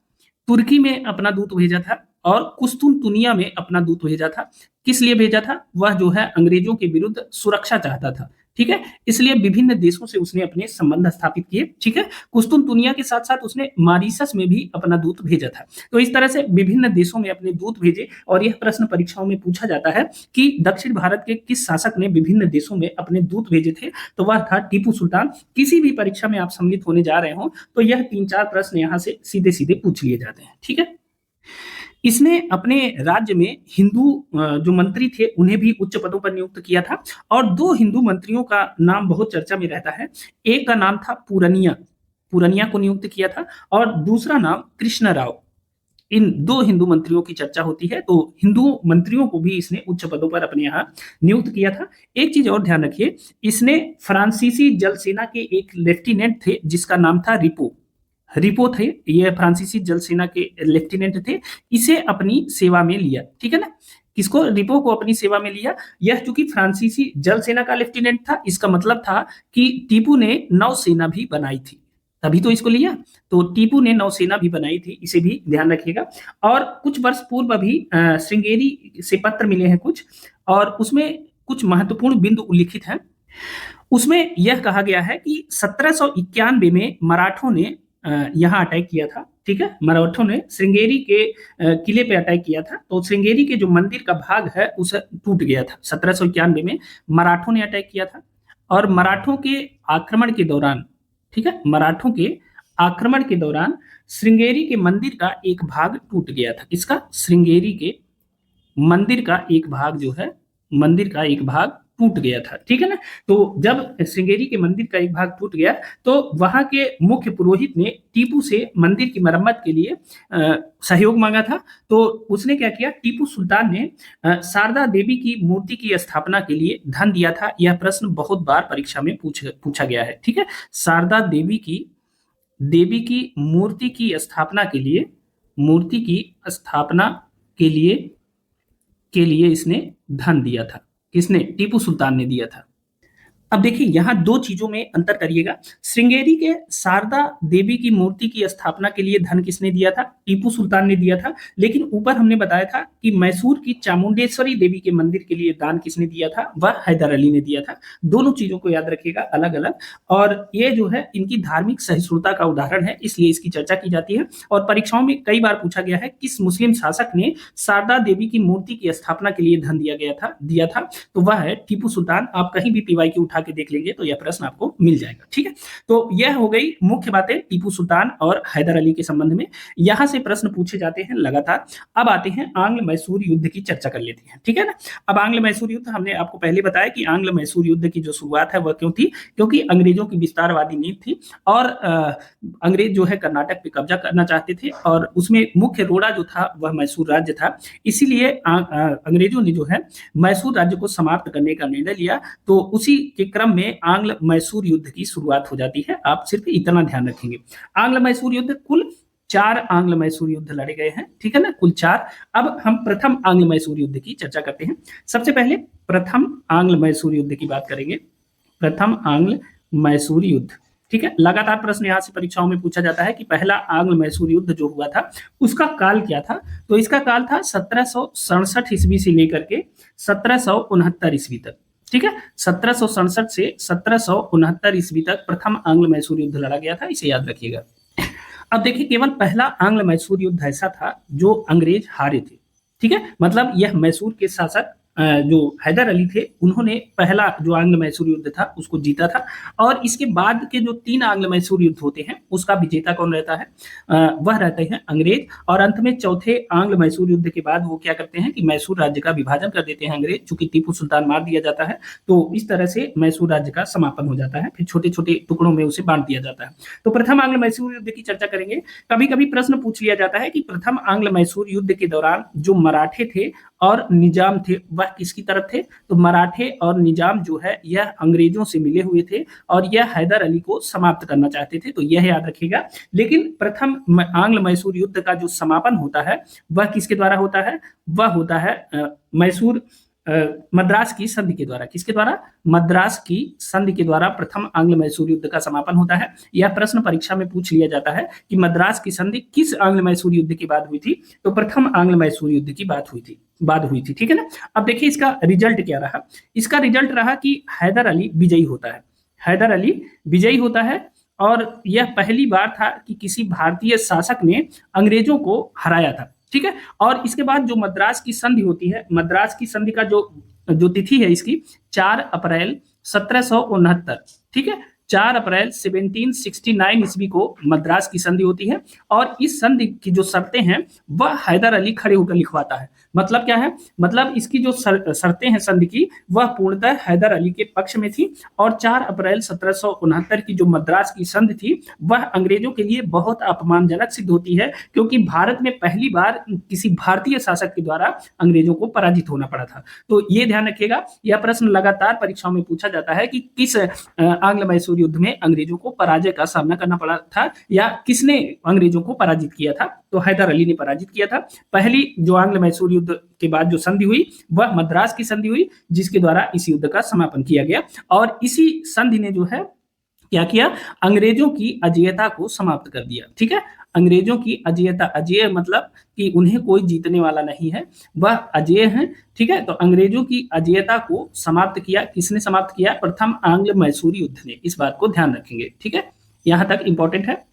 तुर्की में अपना दूत भेजा था और कुस्तुनतुनिया में अपना दूत भेजा था। किस लिए भेजा था, वह जो है अंग्रेजों के विरुद्ध सुरक्षा चाहता था, ठीक है, इसलिए विभिन्न देशों से उसने अपने संबंध स्थापित किए, ठीक है। कुस्तुनतुनिया के साथ साथ उसने मॉरिशस में भी अपना दूत भेजा था। तो इस तरह से विभिन्न देशों में अपने दूत भेजे और यह प्रश्न परीक्षाओं में पूछा जाता है कि दक्षिण भारत के किस शासक ने विभिन्न देशों में अपने दूत भेजे थे, तो वह था टीपू सुल्तान। किसी भी परीक्षा में आप सम्मिलित होने जा रहे हो तो यह 3-4 प्रश्न यहाँ से सीधे सीधे पूछ लिए जाते हैं, ठीक है। इसने अपने राज्य में हिंदू जो मंत्री थे उन्हें भी उच्च पदों पर नियुक्त किया था और 2 हिंदू मंत्रियों का नाम बहुत चर्चा में रहता है। एक का नाम था पूरनिया, पूरनिया को नियुक्त किया था और दूसरा नाम कृष्ण राव। इन 2 हिंदू मंत्रियों की चर्चा होती है, तो हिंदू मंत्रियों को भी इसने उच्च पदों पर अपने यहाँ नियुक्त किया था। एक चीज और ध्यान रखिए, इसने फ्रांसीसी जल सेना के एक लेफ्टिनेंट थे जिसका नाम था रिपो, रिपो थे, ये फ्रांसीसी जल सेना के लेफ्टिनेंट थे, इसे अपनी सेवा में लिया, ठीक है ना। किसको, रिपो को अपनी सेवा में लिया। यह चूंकि फ्रांसीसी जल सेना का लेफ्टिनेंट था, इसका मतलब था कि टीपू ने नौसेना भी बनाई थी, तभी तो इसको लिया। तो टीपू ने नौसेना भी बनाई थी, इसे भी ध्यान रखिएगा। और कुछ वर्ष पूर्व अभी श्रृंगेरी से पत्र मिले हैं कुछ, और उसमें कुछ महत्वपूर्ण बिंदु उल्लिखित हैं। उसमें यह कहा गया है कि 1791 में मराठों ने यहाँ अटैक किया था, ठीक है, मराठों ने श्रृंगेरी के किले पे अटैक किया था। तो श्रृंगेरी के जो मंदिर का भाग है उसे टूट गया था, 1791 में मराठों ने अटैक किया था। और मराठों के आक्रमण के दौरान, ठीक है, मराठों के आक्रमण के दौरान श्रृंगेरी के मंदिर का एक भाग टूट गया था। किसका, श्रृंगेरी के मंदिर का एक भाग जो है, मंदिर का एक भाग टूट गया था, ठीक है ना। तो जब श्रृंगेरी के मंदिर का एक भाग टूट गया तो वहां के मुख्य पुरोहित ने टीपू से मंदिर की मरम्मत के लिए सहयोग मांगा था। तो उसने क्या किया, टीपू सुल्तान ने शारदा देवी की मूर्ति की स्थापना के लिए धन दिया था। यह प्रश्न बहुत बार परीक्षा में पूछा गया है, ठीक है। शारदा देवी की मूर्ति की स्थापना के लिए, मूर्ति की स्थापना के लिए इसने धन दिया था। किसने, टीपू सुल्तान ने दिया था। अब देखिए, यहां 2 चीजों में अंतर करिएगा। श्रृंगेरी के शारदा देवी की मूर्ति की स्थापना के लिए धन किसने दिया था, टीपू सुल्तान ने दिया था। लेकिन ऊपर हमने बताया था कि मैसूर की चामुंडेश्वरी देवी के मंदिर के लिए दान किसने दिया था, वह हैदर अली ने दिया था। दोनों चीजों को याद रखिएगा अलग अलग, और ये जो है इनकी धार्मिक सहिष्णुता का उदाहरण है, इसलिए इसकी चर्चा की जाती है। और परीक्षाओं में कई बार पूछा गया है किस मुस्लिम शासक ने शारदा देवी की मूर्ति की स्थापना के लिए धन दिया था, तो वह है टीपू सुल्तान। आप कहीं भी पीवाई की के देख लेंगे तो यह प्रश्न आपको मिल जाएगा, ठीक है। तो यह हो गई मुख्य बातें टीपू सुल्तान और हैदर अली के संबंध में। यहां से प्रश्न पूछे जाते हैं लगातार। अब आते हैं आंग्ल मैसूर युद्ध की चर्चा कर लेते हैं, ठीक है ना। अब आंग्ल मैसूर युद्ध, हमने आपको पहले बताया कि आंग्ल मैसूर युद्ध की जो शुरुआत है वह क्यों थी, क्योंकि अंग्रेजों की विस्तारवादी नीति थी और अंग्रेज जो है कर्नाटक पे कब्जा करना चाहते थे और उसमें मुख्य रोड़ा जो था वह मैसूर राज्य था। इसीलिए अंग्रेजों ने जो है मैसूर राज्य को समाप्त करने का निर्णय लिया। तो उसी के क्रम में आंग्ल मैसूर युद्ध की शुरुआत हो जाती है। आप सिर्फ इतना ध्यान रखेंगे, आंग्ल मैसूर युद्ध, कुल 4 आंग्ल मैसूर युद्ध लड़े गए हैं, ठीक है ना, कुल 4। अब हम प्रथम आंग्ल मैसूर युद्ध की चर्चा करते हैं। सबसे पहले प्रथम आंग्ल मैसूर युद्ध की बात करेंगे। प्रथम आंग्ल मैसूर युद्ध, ठीक है, लगातार प्रश्न यहाँ से परीक्षाओं में पूछा जाता है कि पहला आंग्ल मैसूर युद्ध जो हुआ था उसका काल क्या था। तो इसका काल था 1767 ईस्वी से लेकर के 1769 ईस्वी तक। ठीक है, 1767 से 1769 ईस्वी तक प्रथम आंग्ल मैसूर युद्ध लड़ा गया था, इसे याद रखिएगा। अब देखिए, केवल पहला आंग्ल मैसूर युद्ध ऐसा था जो अंग्रेज हारे थे। ठीक है, मतलब यह मैसूर के शासक जो हैदर अली थे उन्होंने पहला जो आंग्ल मैसूर युद्ध था उसको जीता था। और इसके बाद के जो 3 आंग्ल मैसूर युद्ध होते हैं उसका विजेता कौन रहता है? वह रहते हैं अंग्रेज। और अंत में चौथे आंग्ल मैसूर युद्ध के बाद वो क्या करते हैं कि मैसूर राज्य का विभाजन कर देते हैं अंग्रेज, चूंकि टीपू सुल्तान मार दिया जाता है तो इस तरह से मैसूर राज्य का समापन हो जाता है, फिर छोटे छोटे टुकड़ों में उसे बांट दिया जाता है। तो प्रथम आंग्ल मैसूर युद्ध की चर्चा करेंगे। कभी कभी प्रश्न पूछ लिया जाता है कि प्रथम आंग्ल मैसूर युद्ध के दौरान जो मराठे थे और निजाम थे वह किसकी तरफ थे? तो मराठे और निजाम जो है यह अंग्रेजों से मिले हुए थे और यह हैदर अली को समाप्त करना चाहते थे, तो यह याद रखिएगा। लेकिन प्रथम आंग्ल मैसूर युद्ध का जो समापन होता है वह किसके द्वारा होता है? वह होता है मैसूर मद्रास की संधि के द्वारा। किसके द्वारा? मद्रास की संधि के द्वारा प्रथम आंग्ल मैसूर युद्ध का समापन होता है। यह प्रश्न परीक्षा में पूछ लिया जाता है कि मद्रास की संधि किस आंग्ल मैसूर युद्ध के बाद हुई थी? तो प्रथम आंग्ल मैसूर युद्ध की बात हुई थी। ठीक है ना। अब देखिए इसका रिजल्ट क्या रहा। इसका रिजल्ट रहा कि हैदर अली विजयी होता है। हैदर अली विजयी होता है और यह पहली बार था कि किसी भारतीय शासक ने अंग्रेजों को हराया था। ठीक है, और इसके बाद जो मद्रास की संधि होती है, मद्रास की संधि का जो तिथि है इसकी 4 अप्रैल 1769। ठीक है, 4 अप्रैल 1769 ईस्वी को मद्रास की संधि होती है और इस संधि की जो शर्तें हैं वह हैदर अली खड़े होकर लिखवाता है। मतलब क्या है? मतलब इसकी जो शर्तें हैं संधि की वह पूर्णतः हैदर अली के पक्ष में थी। और 4 अप्रैल 1769 की जो मद्रास की संधि थी वह अंग्रेजों के लिए बहुत अपमानजनक सिद्ध होती है, क्योंकि भारत में पहली बार किसी भारतीय शासक के द्वारा अंग्रेजों को पराजित होना पड़ा था। तो ये ध्यान रखिएगा, यह प्रश्न लगातार परीक्षाओं में पूछा जाता है कि किस आंग्ल मैसूर युद्ध में अंग्रेजों को पराजय का सामना करना पड़ा था या किसने अंग्रेजों को पराजित किया था? तो हैदर अली ने पराजित किया था। पहली जो आंग्ल मैसूर युद्ध के बाद जो संधि हुई वह मद्रास की संधि हुई, जिसके द्वारा इस युद्ध का समापन किया गया। और इसी संधि ने जो है क्या किया? अंग्रेजों की अजेयता को समाप्त कर दिया। ठीक है, अंग्रेजों की अजेयता, अजेय मतलब कि उन्हें कोई जीतने वाला नहीं है, वह अजेय है। ठीक है, तो अंग्रेजों की अजेयता को समाप्त किया। किसने समाप्त किया? प्रथम आंग्ल मैसूर युद्ध ने। इस बात को ध्यान रखेंगे। ठीक है, यहां तक इंपॉर्टेंट है।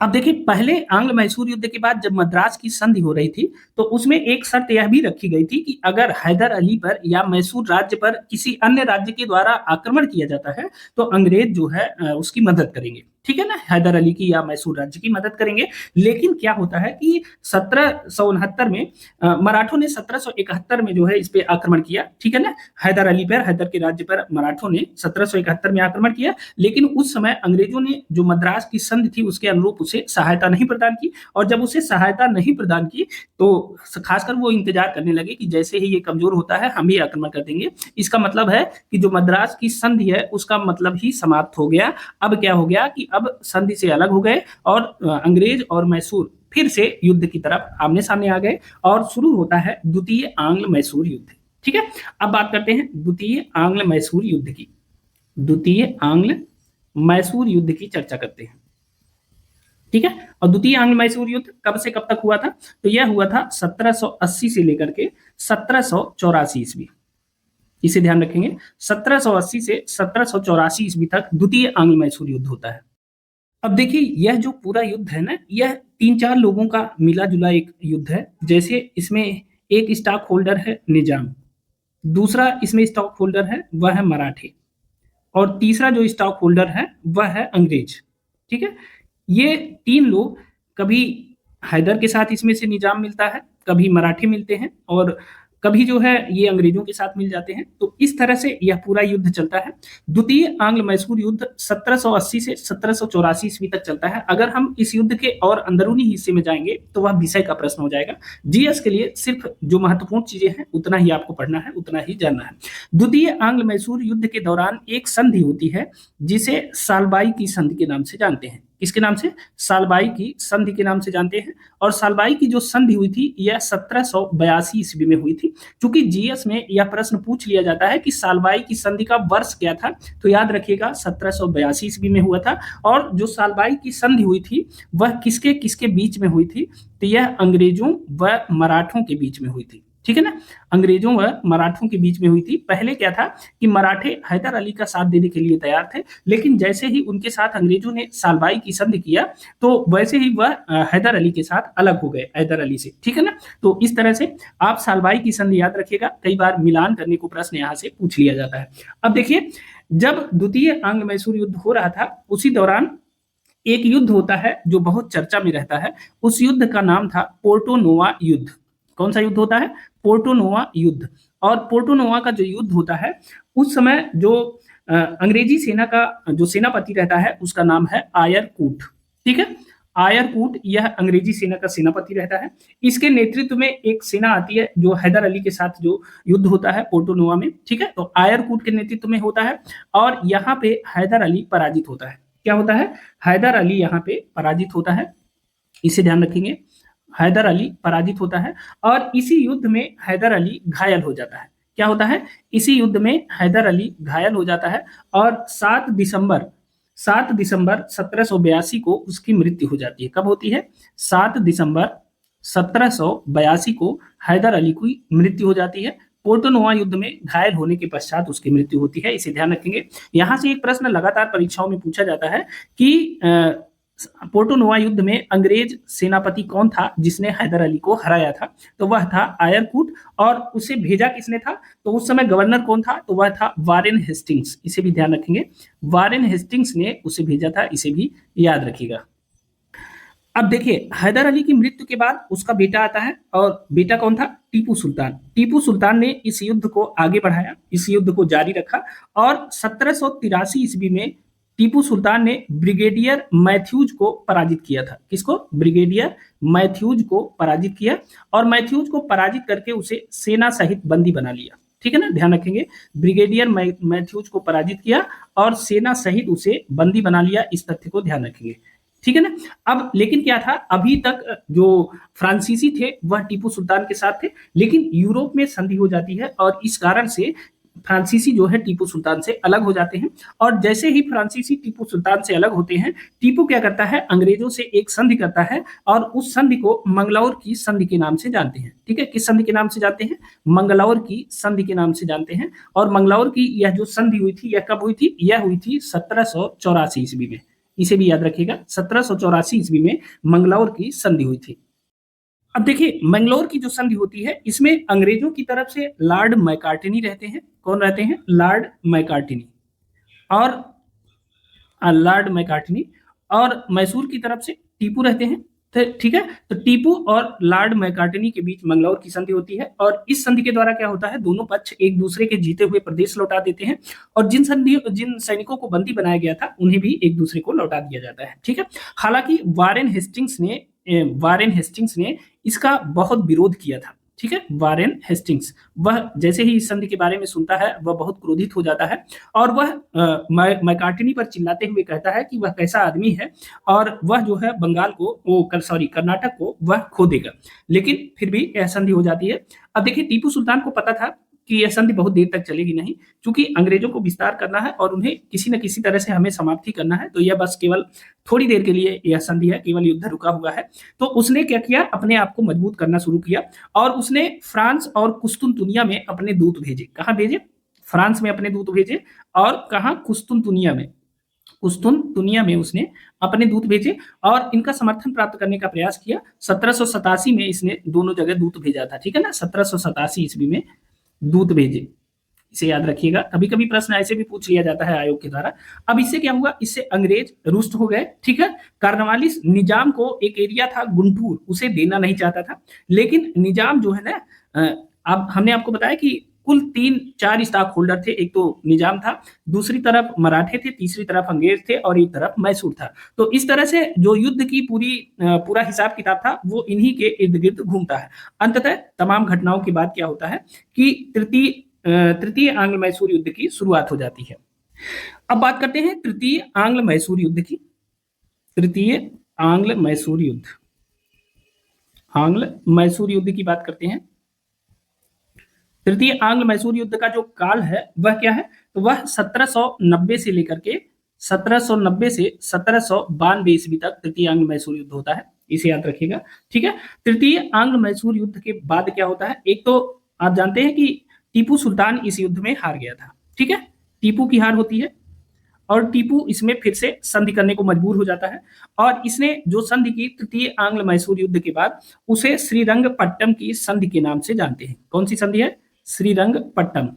अब देखिए, पहले आंग्ल मैसूर युद्ध के बाद जब मद्रास की संधि हो रही थी तो उसमें एक शर्त यह भी रखी गई थी कि अगर हैदर अली पर या मैसूर राज्य पर किसी अन्य राज्य के द्वारा आक्रमण किया जाता है तो अंग्रेज जो है उसकी मदद करेंगे। ठीक है ना, हैदर अली की या मैसूर राज्य की मदद करेंगे। लेकिन क्या होता है कि 1769 में मराठों ने 1771 में जो है इस पे आक्रमण किया। ठीक है ना, हैदर अली पर, हैदर के राज्य पर मराठों ने 1771 में आक्रमण किया। लेकिन उस समय अंग्रेजों ने जो मद्रास की संधि थी उसके अनुरूप उसे सहायता नहीं प्रदान की। और जब उसे सहायता नहीं प्रदान की तो खासकर वो इंतजार करने लगे कि जैसे ही ये कमजोर होता है हम ही आक्रमण कर देंगे। इसका मतलब है कि जो मद्रास की संधि है उसका मतलब ही समाप्त हो गया। अब क्या हो गया कि अब संधि से अलग हो गए और अंग्रेज और मैसूर फिर से युद्ध की तरफ आमने सामने आ गए और शुरू होता है द्वितीय आंग्ल मैसूर युद्ध। ठीक है, अब बात करते हैं द्वितीय आंग्ल मैसूर युद्ध की। द्वितीय आंग्ल मैसूर युद्ध की चर्चा करते हैं। ठीक है, और द्वितीय आंग्ल मैसूर युद्ध कब से कब तक हुआ था? तो यह हुआ था 1780 से लेकर के 1784 ईस्वी। इसे ध्यान रखेंगे, 1780 से 1784 ईस्वी तक द्वितीय आंग्ल मैसूर युद्ध होता है। अब देखिए, यह जो पूरा युद्ध है ना, यह 3-4 लोगों का मिला जुला एक युद्ध है। जैसे इसमें एक स्टॉक होल्डर है निजाम, दूसरा इसमें स्टॉक होल्डर है वह है मराठे, और तीसरा जो स्टॉक होल्डर है वह है अंग्रेज। ठीक है, ये 3 लोग, कभी हैदर के साथ इसमें से निजाम मिलता है, कभी मराठे मिलते हैं और कभी जो है ये अंग्रेजों के साथ मिल जाते हैं। तो इस तरह से यह पूरा युद्ध चलता है। द्वितीय आंग्ल मैसूर युद्ध 1780 से 1784 ईस्वी तक चलता है। अगर हम इस युद्ध के और अंदरूनी हिस्से में जाएंगे तो वह विषय का प्रश्न हो जाएगा। जीएस के लिए सिर्फ जो महत्वपूर्ण चीजें हैं उतना ही आपको पढ़ना है, उतना ही जानना है। द्वितीय आंग्ल मैसूर युद्ध के दौरान एक संधि होती है जिसे सालबाई की संधि के नाम से जानते हैं। किसके नाम से? सालबाई की संधि के नाम से जानते हैं। और सालबाई की जो संधि हुई थी यह 1782 ईस्वी में हुई थी। चूंकि जीएस में यह प्रश्न पूछ लिया जाता है कि सालबाई की संधि का वर्ष क्या था, तो याद रखिएगा 1782 ईस्वी में हुआ था। और जो सालबाई की संधि हुई थी वह किसके किसके बीच में हुई थी? तो यह अंग्रेजों व मराठों के बीच में हुई थी। ठीक है ना, अंग्रेजों व मराठों के बीच में हुई थी। पहले क्या था कि मराठे हैदर अली का साथ देने के लिए तैयार थे, लेकिन जैसे ही उनके साथ अंग्रेजों ने सालबाई की संधि किया तो वैसे ही वह हैदर अली के साथ अलग हो गए, हैदर अली से। ठीक है ना, तो इस तरह से आप सालबाई की संधि याद रखिएगा, कई बार मिलान करने को प्रश्न यहाँ से पूछ लिया जाता है। अब देखिए, जब द्वितीय आंग्ल मैसूर युद्ध हो रहा था उसी दौरान एक युद्ध होता है जो बहुत चर्चा में रहता है। उस युद्ध का नाम था पोर्टो नोवा युद्ध। कौन सा युद्ध होता है? पोर्टो नोवा युद्ध। और पोर्टो नोवा का जो युद्ध होता है उस समय जो अंग्रेजी सेना का जो सेनापति रहता है उसका नाम है आयर कूट। ठीक है, आयर कूट यह अंग्रेजी सेना का सेनापति रहता है। इसके नेतृत्व में एक सेना आती है जो हैदर अली के साथ जो युद्ध होता है पोर्टो नोवा में। ठीक है, तो आयर कूट के नेतृत्व में होता है और यहाँ पे हैदर अली पराजित होता है। क्या होता है? हैदर अली यहाँ पे पराजित होता है, इसे ध्यान रखेंगे। हैदर अली पराजित होता है और इसी युद्ध में हैदर अली घायल हो जाता है। क्या होता है? इसी युद्ध में हैदर अली घायल हो जाता है और 7 दिसंबर 1782 को उसकी मृत्यु हो जाती है। कब होती है? 7 दिसंबर 1782 को हैदर अली की मृत्यु हो जाती है। पोर्टो नोवा युद्ध में घायल होने के पश्चात उसकी मृत्यु होती है, इसे ध्यान रखेंगे। यहां से एक प्रश्न लगातार परीक्षाओं में पूछा जाता है कि पोर्टो नोवा युद्ध में अंग्रेज सेनापति कौन था जिसने हैदर अली को हराया था? तो वह था आयर कूट। और उसे भेजा किसने था? तो उस समय गवर्नर कौन था? तो वह था वारेन हेस्टिंग्स। इसे भी ध्यान रखेंगे, वारेन हेस्टिंग्स ने उसे भेजा था, इसे भी याद रखिएगा। अब देखिए, हैदर अली की मृत्यु के बाद उसका बेटा आता है और बेटा कौन था? टीपू सुल्तान। टीपू सुल्तान ने इस युद्ध को आगे बढ़ाया, इस युद्ध को जारी रखा और 1783 ईस्वी में टीपू सुल्तान ने ब्रिगेडियर मैथ्यूज को पराजित किया था। किसको? ब्रिगेडियर मैथ्यूज को पराजित किया और मैथ्यूज को पराजित करके उसे सेना सहित बंदी बना लिया। ठीक है ना, ध्यान रखेंगे, ब्रिगेडियर मैथ्यूज को पराजित किया और सेना सहित उसे बंदी बना लिया, इस तथ्य को ध्यान रखेंगे। ठीक है ना। अब लेकिन क्या था, अभी तक जो फ्रांसीसी थे वह टीपू सुल्तान के साथ थे, लेकिन यूरोप में संधि हो जाती है और इस कारण से फ्रांसीसी जो है टीपू सुल्तान से अलग हो जाते हैं। और जैसे ही फ्रांसीसी टीपू सुल्तान से अलग होते हैं, टीपू क्या करता है? अंग्रेजों से एक संधि करता है और उस संधि को मंगलौर की संधि के नाम से जानते हैं। ठीक है, किस संधि के नाम से जानते हैं? मंगलौर की संधि के नाम से जानते हैं। और मंगलौर की यह जो संधि हुई थी यह कब हुई थी? यह हुई थी 1784 ईस्वी में। इसे भी याद रखिएगा, 1784 ईस्वी में मंगलौर की संधि हुई थी। अब देखिए, मंगलौर की जो संधि होती है इसमें अंग्रेजों की तरफ से लॉर्ड मैकार्टनी रहते हैं। कौन रहते हैं? Lord McCartney. और लॉर्ड मैकार्टनी। और मैसूर की तरफ से टीपू रहते हैं। ठीक है, तो टीपू और लॉर्ड मैकार्टनी के बीच मंगलौर की संधि होती है और इस संधि के द्वारा क्या होता है? दोनों पक्ष एक दूसरे के जीते हुए प्रदेश लौटा देते हैं और जिन सैनिकों को बंदी बनाया गया था उन्हें भी एक दूसरे को लौटा दिया जाता है। ठीक है, हालांकि वारेन हेस्टिंग्स ने इसका बहुत विरोध किया था। ठीक है, वारेन हेस्टिंग्स, वह जैसे ही इस संधि के बारे में सुनता है वह बहुत क्रोधित हो जाता है और वह मैकार्टनी पर चिल्लाते हुए कहता है कि वह कैसा आदमी है और वह जो है बंगाल को कर्नाटक को वह खो देगा। लेकिन फिर भी यह संधि हो जाती है। अब देखिए, टीपू सुल्तान को पता था कि यह संधि बहुत देर तक चलेगी नहीं, क्योंकि अंग्रेजों को विस्तार करना है और उन्हें किसी न किसी तरह से हमें समाप्ति करना है, तो यह बस केवल थोड़ी देर के लिए यह संधि है, केवल युद्ध रुका हुआ है। तो उसने क्या किया? अपने आप को मजबूत करना शुरू किया और उसने फ्रांस और कुस्तुनतुनिया में अपने दूत भेजे। कहाँ भेजे? फ्रांस में अपने दूत भेजे और कहाँ? कुस्तुनतुनिया में। कुस्तुनतुनिया में उसने अपने दूत भेजे और इनका समर्थन प्राप्त करने का प्रयास किया। 1787 में इसने दोनों जगह दूत भेजा था। ठीक है ना, 1787 ईस्वी में दूत भेजे, इसे याद रखिएगा। कभी कभी प्रश्न ऐसे भी पूछ लिया जाता है आयोग के द्वारा। अब इससे क्या हुआ? इससे अंग्रेज रुष्ट हो गए। ठीक है, कार्नवालिस निजाम को एक एरिया था गुंटूर, उसे देना नहीं चाहता था, लेकिन निजाम जो है ना, अब हमने आपको बताया कि कुल 3-4 स्टॉक होल्डर थे। एक तो निजाम था, दूसरी तरफ मराठे थे, तीसरी तरफ अंग्रेज थे और एक तरफ मैसूर था। तो इस तरह से जो युद्ध की पूरा हिसाब किताब था वो इन्हीं के इर्द गिर्द घूमता है। अंततः तमाम घटनाओं के बाद क्या होता है कि तृतीय आंग्ल मैसूर युद्ध की शुरुआत हो जाती है। अब बात करते हैं तृतीय आंग्ल मैसूर युद्ध की। तृतीय आंग्ल मैसूर युद्ध, आंग्ल मैसूर युद्ध की बात करते हैं। तृतीय आंग्ल मैसूर युद्ध का जो काल है वह क्या है, तो वह 1790 से लेकर के 1790 से 1792 ईस्वी तक तृतीय आंग्ल मैसूर युद्ध होता है, इसे याद रखिएगा। ठीक है, तृतीय आंग्ल मैसूर युद्ध के बाद क्या होता है, एक तो आप जानते हैं कि टीपू सुल्तान इस युद्ध में हार गया था। ठीक है, टीपू की हार होती है और टीपू इसमें फिर से संधि करने को मजबूर हो जाता है और इसने जो संधि की तृतीय आंग्ल मैसूर युद्ध के बाद उसे श्रीरंगपट्टम की संधि के नाम से जानते हैं। कौन सी संधि है, श्रीरंगपट्टम,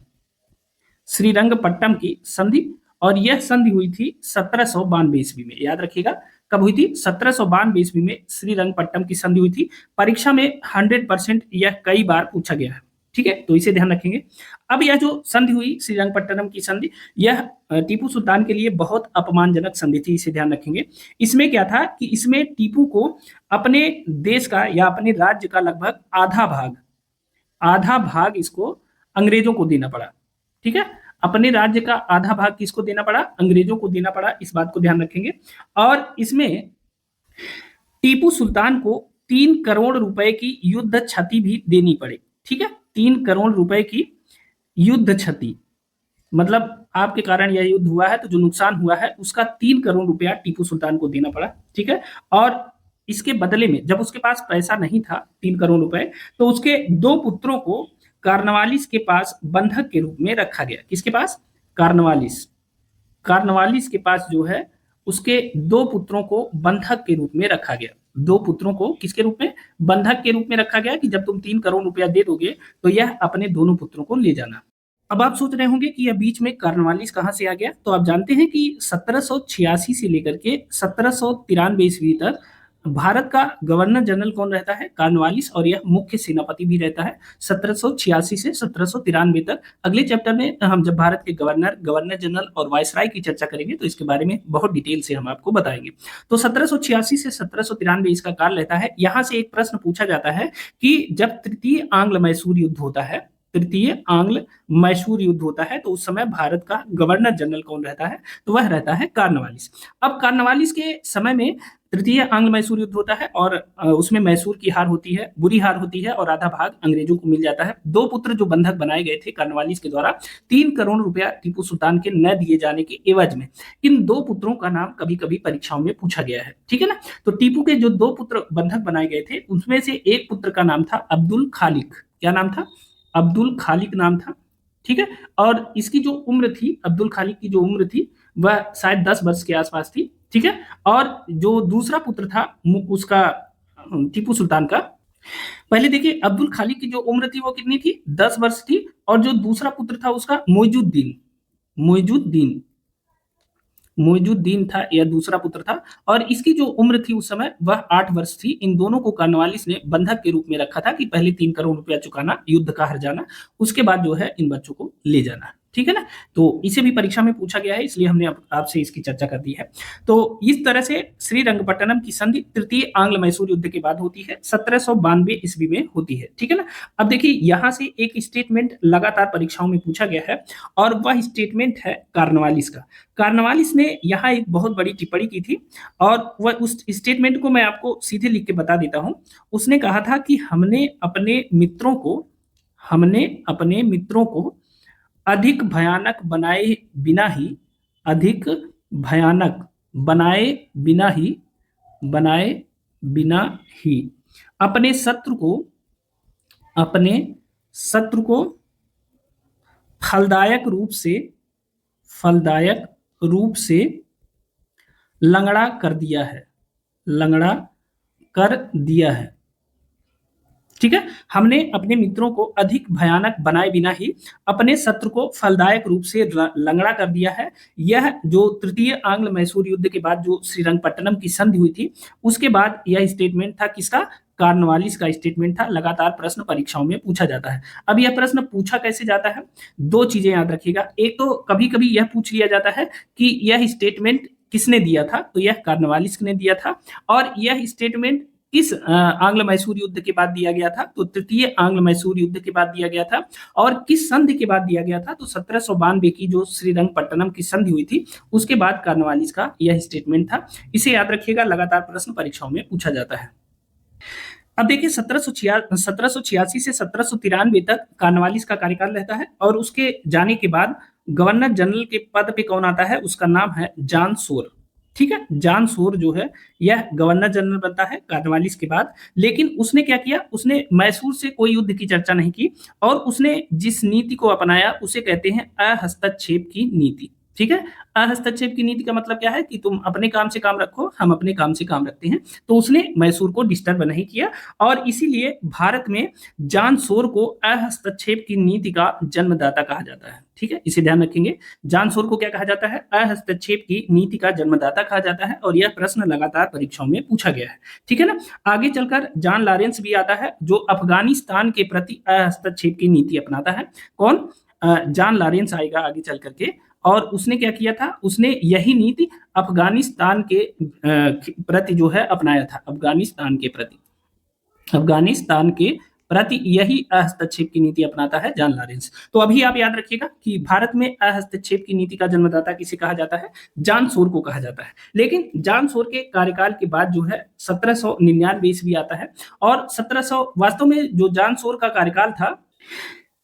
श्रीरंगपट्टम की संधि। और यह संधि हुई थी 1792 ईस्वी में, याद रखिएगा कब हुई थी, 1792 ईस्वी में श्रीरंगपट्टम की संधि हुई थी। परीक्षा में 100% यह कई बार पूछा गया है। ठीक है, तो इसे ध्यान रखेंगे। अब यह जो संधि हुई श्रीरंगपट्टनम की संधि, यह टीपू सुल्तान के लिए बहुत अपमानजनक संधि थी, इसे ध्यान रखेंगे। इसमें क्या था कि इसमें टीपू को अपने देश का या अपने राज्य का लगभग आधा भाग इसको अंग्रेजों को देना पड़ा। ठीक है, अपने राज्य का आधा भाग किसको देना पड़ा, अंग्रेजों को देना पड़ा, इस बात को ध्यान रखेंगे। और इसमें टीपू सुल्तान को 3 करोड़ रुपए की युद्ध क्षति भी देनी पड़ी। ठीक है, 3 करोड़ रुपए की युद्ध क्षति, मतलब आपके कारण यह युद्ध हुआ है तो जो नुकसान हुआ है उसका 3 करोड़ रुपया टीपू सुल्तान को देना पड़ा। ठीक है, और इसके बदले में जब उसके पास पैसा नहीं था 3 करोड़ रुपए, तो उसके 2 पुत्रों को कार्नवालिस के पास बंधक के रूप में रखा गया। किसके पास, कार्नवालिस, कार्नवालिस के पास जो है उसके 2 पुत्रों को बंधक के रूप में रखा गया। 2 पुत्रों को किसके रूप में, बंधक के रूप में रखा गया कि जब तुम 3 करोड़ रुपया दे दोगे तो यह अपने दोनों पुत्रों को ले जाना। अब आप सोच रहे होंगे कि यह बीच में कार्नवालिस कहां से आ गया, तो आप जानते हैं कि 1786 से लेकर के 1793 ईस्वी तक भारत का गवर्नर जनरल कौन रहता है, कार्नवालिस, और यह मुख्य सेनापति भी रहता है 1786 से 1793 तक। अगले चैप्टर में हम जब भारत के गवर्नर जनरल और वायसराय की चर्चा करेंगे तो इसके बारे में बहुत डिटेल से हम आपको बताएंगे। तो 1786 से 1793 इसका काल रहता है। यहां से एक प्रश्न पूछा जाता है कि जब तृतीय आंग्ल मैसूर युद्ध होता है, तृतीय आंग्ल मैसूर युद्ध होता है, तो उस समय भारत का गवर्नर जनरल कौन रहता है, तो वह रहता है कार्नवालिस। अब कार्नवालिस के समय में तृतीय आंग्ल मैसूर युद्ध होता है और उसमें मैसूर की हार होती है, बुरी हार होती है और आधा भाग अंग्रेजों को मिल जाता है। 2 पुत्र जो बंधक बनाए गए थे कार्नवालिस के द्वारा 3 करोड़ रुपया टीपू सुल्तान के न दिए जाने के एवज में, इन 2 पुत्रों का नाम कभी कभी परीक्षाओं में पूछा गया है। ठीक है ना, तो टीपू के जो 2 पुत्र बंधक बनाए गए थे उनमें से एक पुत्र का नाम था अब्दुल खालिक। क्या नाम था, अब्दुल खालिक नाम था। ठीक है, और इसकी जो उम्र थी, अब्दुल खालिक की जो उम्र थी वह शायद 10 वर्ष के आसपास थी। ठीक है, और जो दूसरा पुत्र था उसका टीपू सुल्तान का, पहले देखिए अब्दुल खालिक की जो उम्र थी वो कितनी थी, 10 वर्ष थी, और जो दूसरा पुत्र था उसका मोइजुद्दीन था, यह दूसरा पुत्र था, और इसकी जो उम्र थी उस समय वह 8 वर्ष थी। इन दोनों को कार्नवालिस ने बंधक के रूप में रखा था कि पहले 3 करोड़ रुपया चुकाना, युद्ध का हार जाना, उसके बाद जो है इन बच्चों को ले जाना। ठीक है ना, तो इसे भी परीक्षा में पूछा गया है, इसलिए हमने आपसे इसकी चर्चा कर दी है। तो इस तरह से श्रीरंगपट्टनम की संधि तृतीय आंग्ल मैसूर युद्ध के बाद होती है, 1792 ईस्वी में होती है। ठीक है ना, अब देखिए यहां से एक स्टेटमेंट लगातार परीक्षाओं में पूछा गया है और वह स्टेटमेंट है कार्नवालिस का। कार्नवालिस ने यहाँ एक बहुत बड़ी टिप्पणी की थी और वह उस स्टेटमेंट को मैं आपको सीधे लिख के बता देता हूं। उसने कहा था कि हमने अपने मित्रों को अधिक भयानक बनाए बिना ही अपने शत्रु को फलदायक रूप से लंगड़ा कर दिया है। ठीक है, हमने अपने मित्रों को अधिक भयानक बनाए बिना ही अपने शत्रु को फलदायक रूप से लंगड़ा कर दिया है। यह जो तृतीय आंग्ल मैसूर युद्ध के बाद जो श्रीरंगपट्टनम की संधि हुई थी उसके बाद यह स्टेटमेंट था, किसका, कार्नवालिस का स्टेटमेंट था। लगातार प्रश्न परीक्षाओं में पूछा जाता है। अब यह प्रश्न पूछा कैसे जाता है, 2 चीजें याद रखिएगा। एक तो कभी कभी यह पूछ लिया जाता है कि यह स्टेटमेंट किसने दिया था, तो यह कार्नवालिस ने दिया था, और यह स्टेटमेंट किस आंग्ल मैसूर युद्ध के बाद दिया गया था? तो तृतीय आंग्ल मैसूर युद्ध के बाद दिया गया था। और किस संधि के बाद दिया गया था? तो 1792 की जो श्रीरंगपट्टनम की संधि हुई थी उसके बाद कॉर्नवालिस का यह स्टेटमेंट था। इसे याद रखिएगा, लगातार प्रश्न परीक्षाओं में पूछा जाता है। अब देखिए 1786 से 1793 तक कॉर्नवालिस का कार्यकाल रहता है और उसके जाने के बाद गवर्नर जनरल के पद पे कौन आता है? उसका नाम है जॉन सोर। ठीक है, जॉन सोर जो है यह गवर्नर जनरल बनता है कॉर्नवालिस के बाद। लेकिन उसने क्या किया? उसने मैसूर से कोई युद्ध की चर्चा नहीं की और उसने जिस नीति को अपनाया उसे कहते हैं अहस्तक्षेप की नीति। ठीक है, अहस्तक्षेप की नीति का मतलब क्या है कि तुम अपने काम से काम रखो, हम अपने काम से काम रखते हैं। तो उसने मैसूर को डिस्टर्ब नहीं किया और इसीलिए भारत में जॉन सोर को अहस्तक्षेप की नीति का जन्मदाता कहा जाता है। ठीक है, इसे ध्यान रखेंगे। जॉन सोर को क्या कहा जाता है? अहस्तक्षेप की नीति का जन्मदाता कहा जाता है और यह प्रश्न लगातार परीक्षाओं में पूछा गया है। ठीक है ना। आगे चलकर जॉन लॉरेंस भी आता है जो अफगानिस्तान के प्रति अहस्तक्षेप की नीति अपनाता है। कौन? जॉन लॉरेंस आएगा आगे चल करके। और उसने क्या किया था? उसने यही नीति अफगानिस्तान के प्रति जो है अपनाया था। अफगानिस्तान के प्रति यही हस्तक्षेप की नीति अपनाता है जॉन लॉरेंस। तो अभी आप याद रखिएगा कि भारत में हस्तक्षेप की नीति का जन्मदाता किसे कहा जाता है? जॉन सोर को कहा जाता है। लेकिन जॉन सोर के कार्यकाल के बाद जो है 1799 ईस्वी आता है और 1700 वास्तव में जो जॉन सोर का कार्यकाल था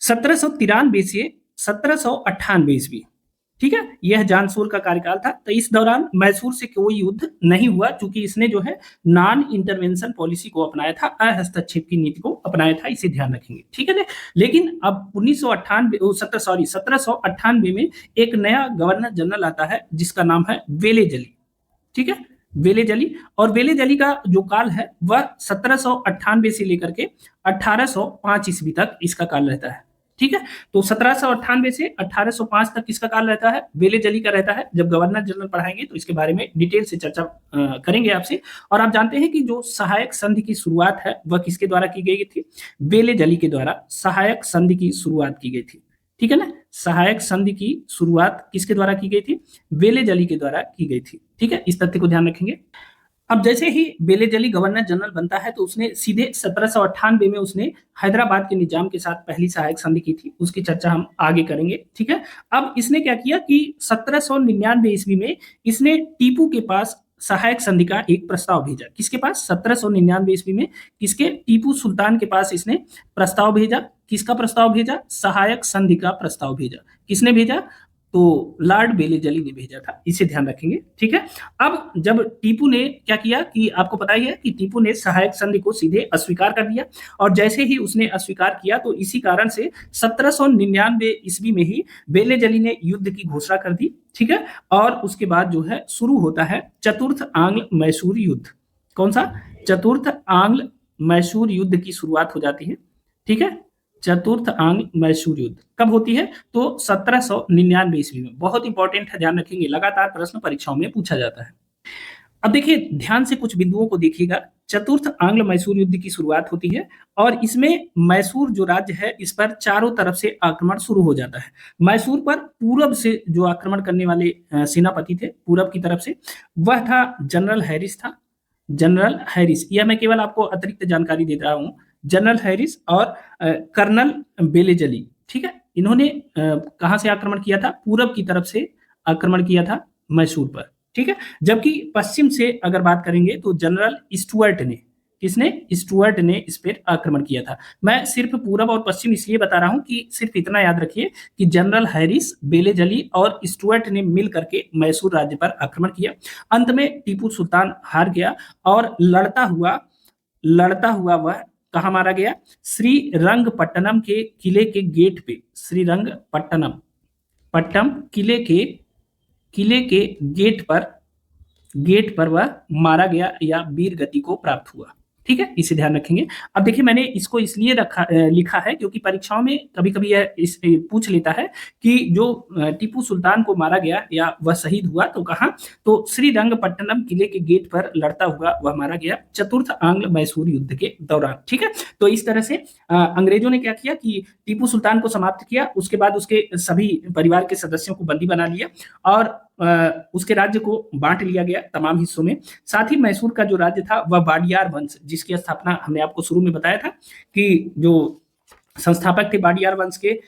1793 से 1798 ईस्वी। ठीक है, यह जॉन सोर का कार्यकाल था। तो इस दौरान मैसूर से कोई युद्ध नहीं हुआ क्योंकि इसने जो है नॉन इंटरवेंशन पॉलिसी को अपनाया था, अहस्तक्षेप की नीति को अपनाया था। इसे ध्यान रखेंगे। ठीक है ना। लेकिन अब 1798 में एक नया गवर्नर जनरल आता है जिसका नाम है वेलेजली। ठीक है, वेलेजली। और वेलेजली का जो काल है वह 1798 से लेकर के 1805 ईस्वी तक इसका काल रहता है। ठीक है, तो 1798 से 1805 तक किसका काल रहता है? वेलेजली का रहता है। जब गवर्नर जनरल पढ़ाएंगे तो इसके बारे में डिटेल से चर्चा करेंगे आपसे। और आप जानते हैं कि जो सहायक संधि की शुरुआत है वह किसके द्वारा की गई थी? वेलेजली के द्वारा सहायक संधि की शुरुआत की गई थी। ठीक है ना, सहायक संधि की शुरुआत किसके द्वारा की गई थी? वेलेजली के द्वारा की गई थी। ठीक है, इस तथ्य को ध्यान रखेंगे। अब जैसे ही वेलेजली गवर्नर जनरल बनता है तो उसने सीधे 1798 में उसने हैदराबाद के निजाम के साथ पहली सहायक संधि की थी। उसकी चर्चा हम आगे करेंगे। ठीक है, अब इसने क्या किया कि 1799 ईस्वी में इसने टीपू के पास सहायक संधि का एक प्रस्ताव भेजा। किसके पास? 1799 ईस्वी में किसके? टीपू सुल्तान के पास इसने प्रस्ताव भेजा। किसका प्रस्ताव भेजा? सहायक संधि का प्रस्ताव भेजा। किसने भेजा? तो लॉर्ड वेलेजली ने भेजा था। इसे ध्यान रखेंगे। ठीक है, अब जब टीपू ने क्या किया कि आपको पता ही है कि टीपू ने सहायक संधि को सीधे अस्वीकार कर दिया और जैसे ही उसने अस्वीकार किया तो इसी कारण से 1799 ईस्वी में ही वेलेजली ने युद्ध की घोषणा कर दी। ठीक है, और उसके बाद जो है शुरू होता है चतुर्थ आंग्ल मैसूर युद्ध। कौन सा? चतुर्थ आंग्ल मैसूर युद्ध की शुरुआत हो जाती है। ठीक है, चतुर्थ आंग्ल मैसूर युद्ध कब होती है? तो 1799 ईस्वी में। बहुत इंपॉर्टेंट है, ध्यान रखेंगे, लगातार प्रश्न परीक्षाओं में पूछा जाता है। अब देखिए ध्यान से कुछ बिंदुओं को देखिएगा। चतुर्थ आंग्ल मैसूर युद्ध की शुरुआत होती है और इसमें मैसूर जो राज्य है इस पर चारों तरफ से आक्रमण शुरू हो जाता है। मैसूर पर पूरब से जो आक्रमण करने वाले सेनापति थे पूरब की तरफ से, वह था जनरल हैरिस था। जनरल हैरिस, यह मैं केवल आपको अतिरिक्त जानकारी दे रहा हूँ। जनरल हैरिस और कर्नल वेलेजली। ठीक है, इन्होंने कहां से आक्रमण किया था? पूरब की तरफ से आक्रमण किया था मैसूर पर। ठीक है, जबकि पश्चिम से अगर बात करेंगे तो जनरल स्टुअर्ट ने, किसने? स्टुअर्ट ने इस पर आक्रमण किया था। मैं सिर्फ पूरब और पश्चिम इसलिए बता रहा हूं कि सिर्फ इतना याद रखिए कि जनरल हैरिस, वेलेजली और स्टुअर्ट ने मिल करके मैसूर राज्य पर आक्रमण किया। अंत में टीपू सुल्तान हार गया और लड़ता हुआ वह कहाँ मारा गया? श्रीरंगपट्टनम के किले के गेट पे, श्रीरंगपट्टनम किले के गेट पर वह मारा गया या वीर गति को प्राप्त हुआ। ठीक है, इसे ध्यान रखेंगे। अब देखिए मैंने इसको इसलिए लिखा है क्योंकि परीक्षाओं में कभी-कभी यह पूछ लेता है कि जो टीपू सुल्तान को मारा गया या वह शहीद हुआ तो कहाँ? तो श्रीरंगपट्टनम किले के गेट पर लड़ता हुआ वह मारा गया चतुर्थ आंग्ल मैसूर युद्ध के दौरान। ठीक है, तो इस तरह से अंग्रेजों ने क्या किया कि टीपू सुल्तान को समाप्त किया, उसके बाद उसके सभी परिवार के सदस्यों को बंदी बना लिया और उसके राज्य को बांट लिया गया तमाम हिस्सों में। साथ ही मैसूर का जो राज्य था वह वाडियार वंश, जिसकी स्थापना हमने आपको शुरू में बताया था कि जो संस्थापक थे वाडियार वंश के,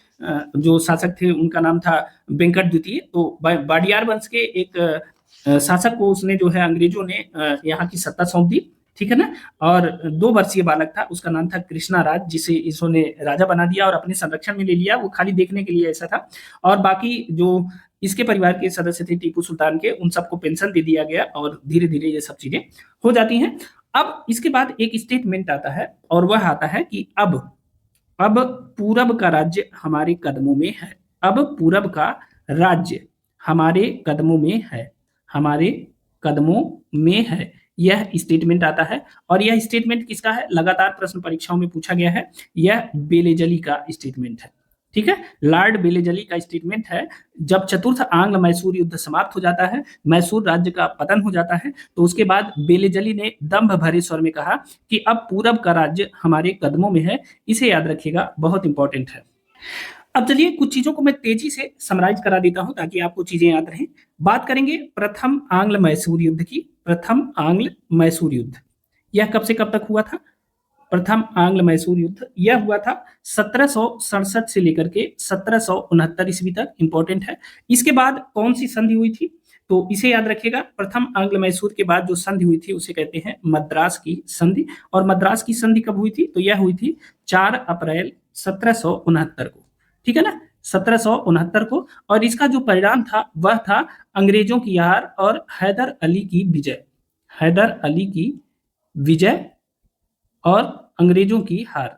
जो शासक थे उनका नाम था वेंकट द्वितीय। तो वाडियार वंश के एक शासक को उसने जो है अंग्रेजों ने यहाँ की सत्ता सौंप दी, ठीक है ना। और 2 वर्षीय बालक था, उसका नाम था कृष्णा राज, जिसे इसने राजा बना दिया और अपने संरक्षण में ले लिया। वो खाली देखने के लिए ऐसा था। और बाकी जो इसके परिवार के सदस्य थे टीपू सुल्तान के, उन सबको पेंशन दे दिया गया और धीरे धीरे ये सब चीजें हो जाती हैं। अब इसके बाद एक स्टेटमेंट आता है और वह आता है कि अब पूरब का राज्य हमारे कदमों में है। अब पूरब का राज्य हमारे कदमों में है, हमारे कदमों में है, यह स्टेटमेंट आता है। और यह स्टेटमेंट किसका है? लगातार प्रश्न परीक्षाओं में पूछा गया है। यह बेलेजली का स्टेटमेंट है, ठीक है। लॉर्ड बेलेजली का स्टेटमेंट है। जब चतुर्थ आंग्ल मैसूर युद्ध समाप्त हो जाता है, मैसूर राज्य का पतन हो जाता है, तो उसके बाद बेलेजली ने दंभ भरे स्वर में कहा कि अब पूरब का राज्य हमारे कदमों में है। इसे याद रखिएगा, बहुत इंपॉर्टेंट है। अब चलिए कुछ चीजों को मैं तेजी से समराइज करा देता हूं ताकि आपको चीजें याद रहें। बात करेंगे प्रथम आंग्ल मैसूर युद्ध की। प्रथम आंग्ल मैसूर युद्ध यह कब से कब तक हुआ था? प्रथम आंग्ल मैसूर युद्ध यह हुआ था 1767 से लेकर के 1769 ईस्वी तक। इंपॉर्टेंट है। इसके बाद कौन सी संधि हुई थी? तो इसे याद रखिएगा, प्रथम आंग्ल मैसूर के बाद जो संधि हुई थी उसे कहते हैं मद्रास की संधि। और मद्रास की संधि कब हुई थी? तो यह हुई थी 4 अप्रैल 1769 को, ठीक है ना, 1769 को। और इसका जो परिणाम था वह था अंग्रेजों की हार और हैदर अली की विजय। हैदर अली की विजय और अंग्रेजों की हार।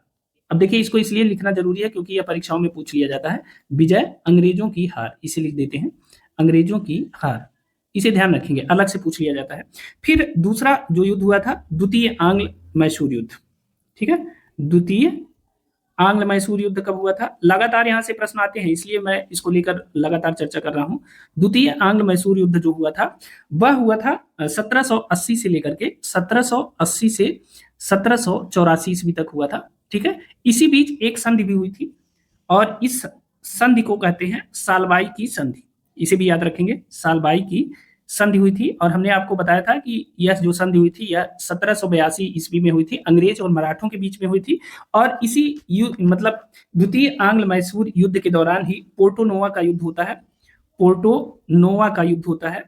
अब देखिए, इसको इसलिए लिखना जरूरी है क्योंकि यह परीक्षाओं में पूछ लिया जाता है। विजय, अंग्रेजों की हार, इसे लिख देते हैं, अंग्रेजों की हार। इसे ध्यान रखेंगे, अलग से पूछ लिया जाता है। फिर दूसरा जो युद्ध हुआ था द्वितीय आंग्ल मैसूर युद्ध, ठीक है। द्वितीय आंग्ल मैसूर युद्ध कब हुआ था? लगातार यहां से प्रश्न आते हैं, इसलिए मैं इसको लेकर लगातार चर्चा कर रहा हूं। द्वितीय आंग्ल मैसूर युद्ध जो हुआ था वह हुआ था 1780 से लेकर के 1780 से 1784 ईस्वी तक हुआ था, ठीक है। इसी बीच एक संधि भी हुई थी और इस संधि को कहते हैं सालबाई की संधि। इसे भी याद रखेंगे, सालबाई की संधि हुई थी। और हमने आपको बताया था कि यह जो संधि हुई थी यह 1782 ईस्वी में हुई थी, अंग्रेज और मराठों के बीच में हुई थी। और इसी मतलब द्वितीय आंग्ल मैसूर युद्ध के दौरान ही पोर्टो नोवा का युद्ध होता है। पोर्टो नोवा का युद्ध होता है,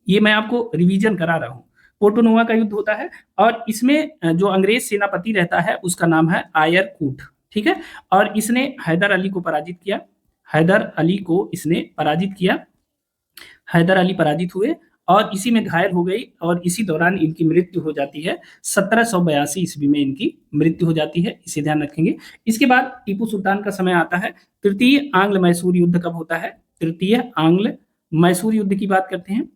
ये मैं आपको रिवीजन करा रहा हूं। पोर्टो नोवा का युद्ध होता है और इसमें जो अंग्रेज सेनापति रहता है उसका नाम है आयर कूट, ठीक है। और इसने हैदर अली को पराजित किया। हैदर अली को इसने पराजित किया। हैदर अली पराजित हुए और इसी में घायल हो गई और इसी दौरान इनकी मृत्यु हो जाती है। 1782 ईस्वी में इनकी मृत्यु हो जाती है, इसे ध्यान रखेंगे। इसके बाद टीपू सुल्तान का समय आता है। तृतीय आंग्ल मैसूर युद्ध कब होता है? तृतीय आंग्ल मैसूर युद्ध की बात करते हैं।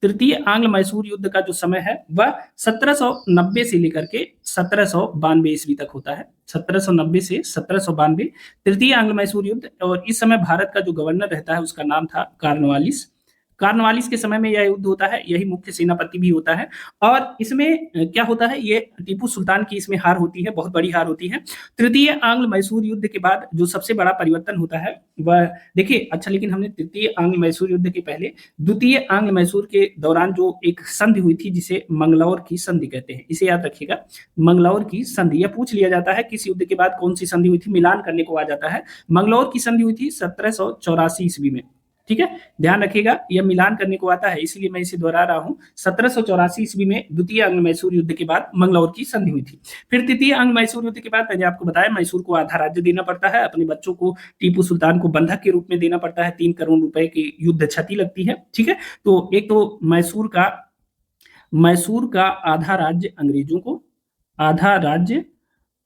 तृतीय आंग्ल मैसूर युद्ध का जो समय है वह 1790 से लेकर के 1792 ईस्वी तक होता है। 1790 से 1792 तृतीय आंग्ल मैसूर युद्ध। और इस समय भारत का जो गवर्नर रहता है उसका नाम था कार्नवालिस। कार्नवालिस के समय में यह युद्ध होता है, यही मुख्य सेनापति भी होता है। और इसमें क्या होता है, ये टीपू सुल्तान की इसमें हार होती है, बहुत बड़ी हार होती है। तृतीय आंग्ल मैसूर युद्ध के बाद जो सबसे बड़ा परिवर्तन होता है वह देखिए, अच्छा लेकिन हमने तृतीय आंग्ल मैसूर युद्ध के पहले द्वितीय आंग्ल मैसूर के दौरान जो एक संधि हुई थी जिसे मंगलौर की संधि कहते हैं, इसे याद रखिएगा, मंगलौर की संधि। यह पूछ लिया जाता है किस युद्ध के बाद कौन सी संधि हुई थी, मिलान करने को आ जाता है। मंगलौर की संधि हुई थी 1784 ईस्वी में, ठीक है, ध्यान रखिएगा, यह मिलान करने को आता है, इसलिए मैं इसे दोहरा रहा हूं। 1784 ईस्वी में द्वितीय आंग्ल मैसूर युद्ध के बाद मंगलौर की संधि हुई थी। फिर तृतीय आंग्ल मैसूर युद्ध के बाद मैंने आपको बताया मैसूर को आधा राज्य देना पड़ता है, अपने बच्चों को टीपू सुल्तान को बंधक के रूप में देना पड़ता है, 3 करोड़ रुपए की युद्ध क्षति लगती है, ठीक है। तो एक तो मैसूर का आधा राज्य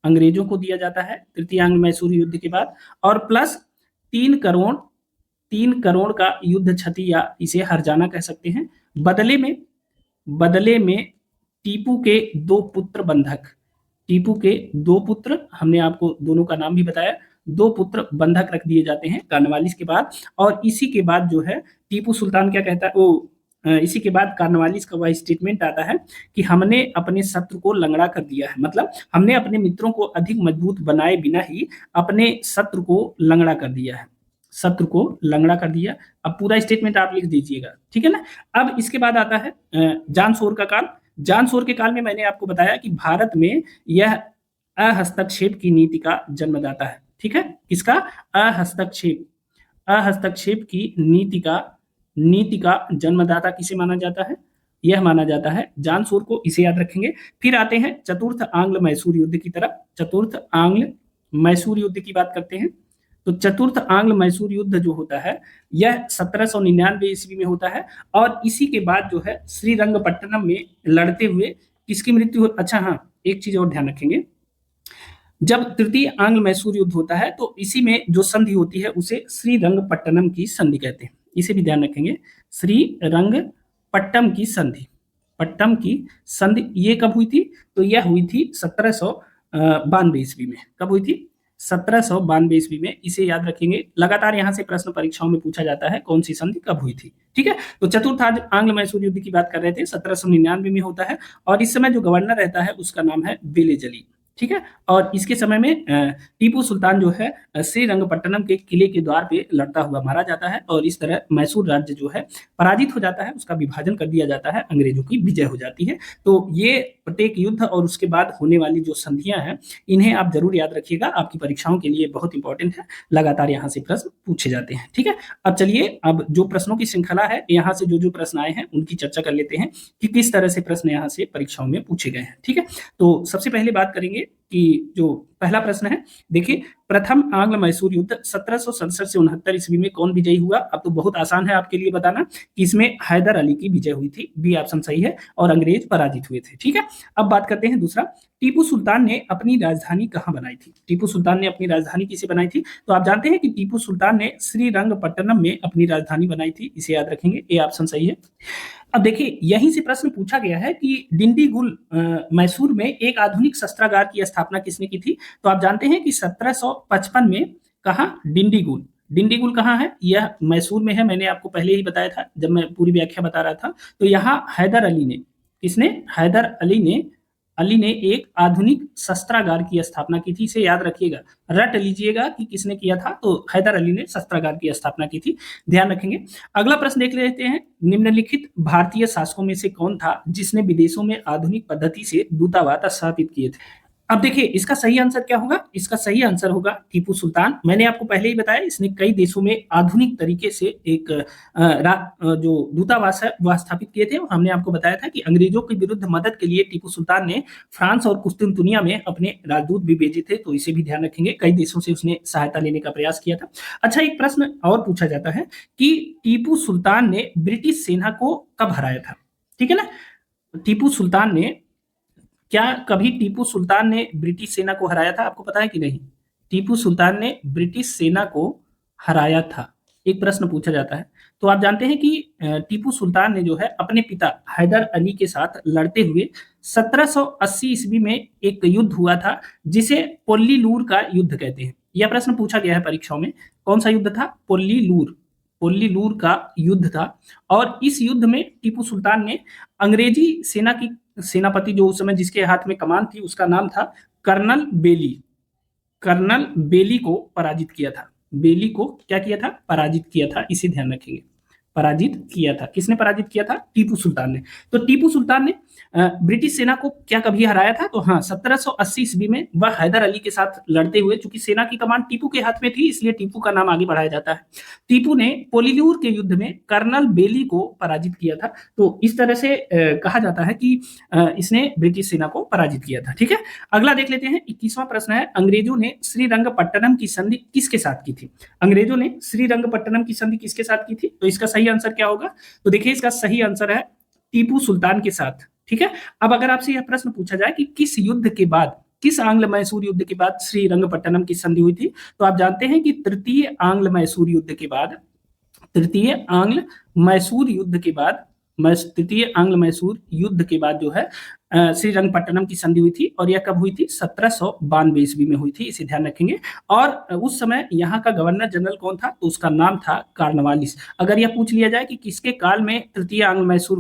अंग्रेजों को दिया जाता है तृतीय आंग्ल मैसूर युद्ध के बाद, और प्लस 3 करोड़ का युद्ध क्षति या इसे हर्जाना कह सकते हैं। बदले में टीपू के 2 पुत्र बंधक, टीपू के 2 पुत्र, हमने आपको दोनों का नाम भी बताया, 2 पुत्र बंधक रख दिए जाते हैं कार्नवालिस के बाद। और इसी के बाद जो है टीपू सुल्तान क्या कहता है, इसी के बाद कार्नवालिस का वह स्टेटमेंट आता है कि हमने अपने शत्रु को लंगड़ा कर दिया है, मतलब हमने अपने मित्रों को अधिक मजबूत बनाए बिना ही अपने शत्रु को लंगड़ा कर दिया है। शत्रु को लंगड़ा कर दिया। अब पूरा स्टेटमेंट आप लिख दीजिएगा, ठीक है ना। अब इसके बाद आता है जान-शोर का काल। जान-शोर के काल में मैंने आपको बताया कि भारत में यह अहस्तक्षेप की नीति का जन्मदाता है, ठीक है। किसका? अहस्तक्षेप की नीति का जन्मदाता किसे माना जाता है? यह माना जाता है जान-शोर को, इसे याद रखेंगे। फिर आते हैं चतुर्थ आंग्ल मैसूर युद्ध की तरफ। चतुर्थ आंग्ल मैसूर युद्ध की बात करते हैं। तो चतुर्थ आंग्ल मैसूर युद्ध जो होता है यह 1799 ईस्वी में होता है और इसी के बाद जो है श्रीरंगपट्टनम में लड़ते हुए किसकी मृत्यु हो। अच्छा हाँ, एक चीज और ध्यान रखेंगे, जब तृतीय आंग्ल मैसूर युद्ध होता है तो इसी में जो संधि होती है उसे श्रीरंगपट्टनम की संधि कहते हैं। इसे भी ध्यान रखेंगे, श्रीरंगपट्टम की संधि। पट्टम की संधि ये कब हुई थी? तो यह हुई थी 1792 ईस्वी में। कब हुई थी? 1792 ईस्वी में। इसे याद रखेंगे, लगातार यहाँ से प्रश्न परीक्षाओं में पूछा जाता है कौन सी संधि कब हुई थी, ठीक है। तो चतुर्थ आंग्ल मैसूर युद्ध की बात कर रहे थे, 1799 में होता है और इस समय जो गवर्नर रहता है उसका नाम है वेलेजली, ठीक है। और इसके समय में टीपू सुल्तान जो है श्रीरंगपट्टनम के किले के द्वार पे लड़ता हुआ मारा जाता है और इस तरह मैसूर राज्य जो है पराजित हो जाता है, उसका विभाजन कर दिया जाता है, अंग्रेजों की विजय हो जाती है। तो ये प्रत्येक युद्ध और उसके बाद होने वाली जो संधियां हैं इन्हें आप जरूर याद रखिएगा, आपकी परीक्षाओं के लिए बहुत इंपॉर्टेंट है, लगातार यहाँ से प्रश्न पूछे जाते हैं, ठीक है। अब चलिए, अब जो प्रश्नों की श्रृंखला है, यहाँ से जो प्रश्न आए हैं उनकी चर्चा कर लेते हैं कि किस तरह से प्रश्न यहाँ से परीक्षाओं में पूछे गए हैं, ठीक है। तो सबसे पहले बात करेंगे कि जो पहला प्रश्न है, देखिए, प्रथम आंग्ल मैसूर युद्ध 1767 से 69 ईस्वी में कौन विजयी हुआ? अब तो बहुत आसान है आपके लिए बताना कि इसमें हैदर अली की विजय हुई थी, बी ऑप्शन सही है, और अंग्रेज पराजित हुए थे, ठीक है। अब बात करते हैं दूसरा, टीपू सुल्तान ने अपनी राजधानी कहाँ बनाई थी? टीपू सुल्तान ने अपनी राजधानी किसे बनाई थी? तो आप जानते हैं कि टीपू सुल्तान ने श्रीरंगपट्टनम में अपनी राजधानी बनाई थी, इसे याद रखेंगे, ए ऑप्शन सही है। अब देखिए, यहीं से प्रश्न पूछा गया है कि डिंडीगुल मैसूर में एक आधुनिक शस्त्रागार की स्थापना किसने की थी? तो आप जानते हैं कि 1755 में कहा डिंडीगुल। डिंडीगुल कहाँ है? यह मैसूर में है, मैंने आपको पहले ही बताया था जब मैं पूरी व्याख्या बता रहा था। तो यहाँ हैदर अली ने, किसने? हैदर अली ने एक आधुनिक शस्त्रागार की स्थापना की थी, इसे याद रखिएगा, रट लीजिएगा कि किसने किया था। तो हैदर अली ने शस्त्रागार की स्थापना की थी, ध्यान रखेंगे। अगला प्रश्न देख लेते हैं, निम्नलिखित भारतीय शासकों में से कौन था जिसने विदेशों में आधुनिक पद्धति से दूतावास स्थापित किए थे? अब देखिए, इसका सही आंसर क्या होगा? इसका सही आंसर होगा टीपू सुल्तान। मैंने आपको पहले ही बताया, इसने कई देशों में आधुनिक तरीके से एक जो दूतावास है वह स्थापित किए थे। हमने आपको बताया था कि अंग्रेजों के विरुद्ध मदद के लिए टीपू सुल्तान ने फ्रांस और कुस्तुनतुनिया में अपने राजदूत भी भेजे थे, तो इसे भी ध्यान रखेंगे, कई देशों से उसने सहायता लेने का प्रयास किया था। अच्छा, एक प्रश्न और पूछा जाता है कि टीपू सुल्तान ने ब्रिटिश सेना को कब हराया था? ठीक है ना, टीपू सुल्तान ने, क्या कभी टीपू सुल्तान ने ब्रिटिश सेना को हराया था? आपको पता है कि नहीं? टीपू सुल्तान ने ब्रिटिश सेना को हराया था, एक प्रश्न पूछा जाता है। तो आप जानते हैं कि टीपू सुल्तान ने जो है अपने पिता हैदर अली के साथ लड़ते हुए 1780 ईस्वी में एक युद्ध हुआ था जिसे पोल्लीलूर का युद्ध कहते हैं। यह प्रश्न पूछा गया है परीक्षाओं में, कौन सा युद्ध था? पोल्लीलूर का युद्ध था। और इस युद्ध में टीपू सुल्तान ने अंग्रेजी सेना की सेनापति, जो उस समय जिसके हाथ में कमान थी उसका नाम था कर्नल बेली को पराजित किया था। बेली को क्या किया था? पराजित किया था, इसे ध्यान रखेंगे, पराजित किया था। किसने पराजित किया था? टीपू सुल्तान ने। तो टीपू सुल्तान ने ब्रिटिश सेना को क्या कभी हराया था? तो हाँ, 1780 ईस्वी में वह हैदर अली के साथ लड़ते हुए, चूंकि सेना की कमान टीपू के हाथ में थी इसलिए टीपू का नाम आगे बढ़ाया जाता है। टीपू ने पोलीलूर के युद्ध में कर्नल बेली को पराजित किया था। तो इस तरह से कहा जाता है कि इसने ब्रिटिश सेना को पराजित किया था, ठीक है। अगला देख लेते हैं, 21वां प्रश्न है, अंग्रेजों ने श्रीरंगपट्टनम की संधि किसके साथ की थी? अंग्रेजों ने श्रीरंगपट्टनम की संधि किसके साथ की थी? तो इसका सही आंसर क्या होगा? तो देखिए, इसका सही आंसर है टीपू सुल्तान के साथ, ठीक है। अब अगर आपसे यह प्रश्न पूछा जाए कि किस युद्ध के बाद, किस आंग्ल मैसूर युद्ध के बाद श्रीरंगपट्टनम की संधि हुई थी, तो आप जानते हैं कि तृतीय आंग्ल मैसूर युद्ध के बाद, तृतीय आंग्ल मैसूर युद्ध के बाद जो है श्रीरंगपट्टनम की संधि हुई थी और यह कब हुई थी? 1792 ईस्वी में हुई थी, इसे ध्यान रखेंगे। और उस समय यहाँ का गवर्नर जनरल कौन था? तो उसका नाम था कॉर्नवालिस। अगर यह पूछ लिया जाए कि किसके काल में तृतीय आंग्ल मैसूर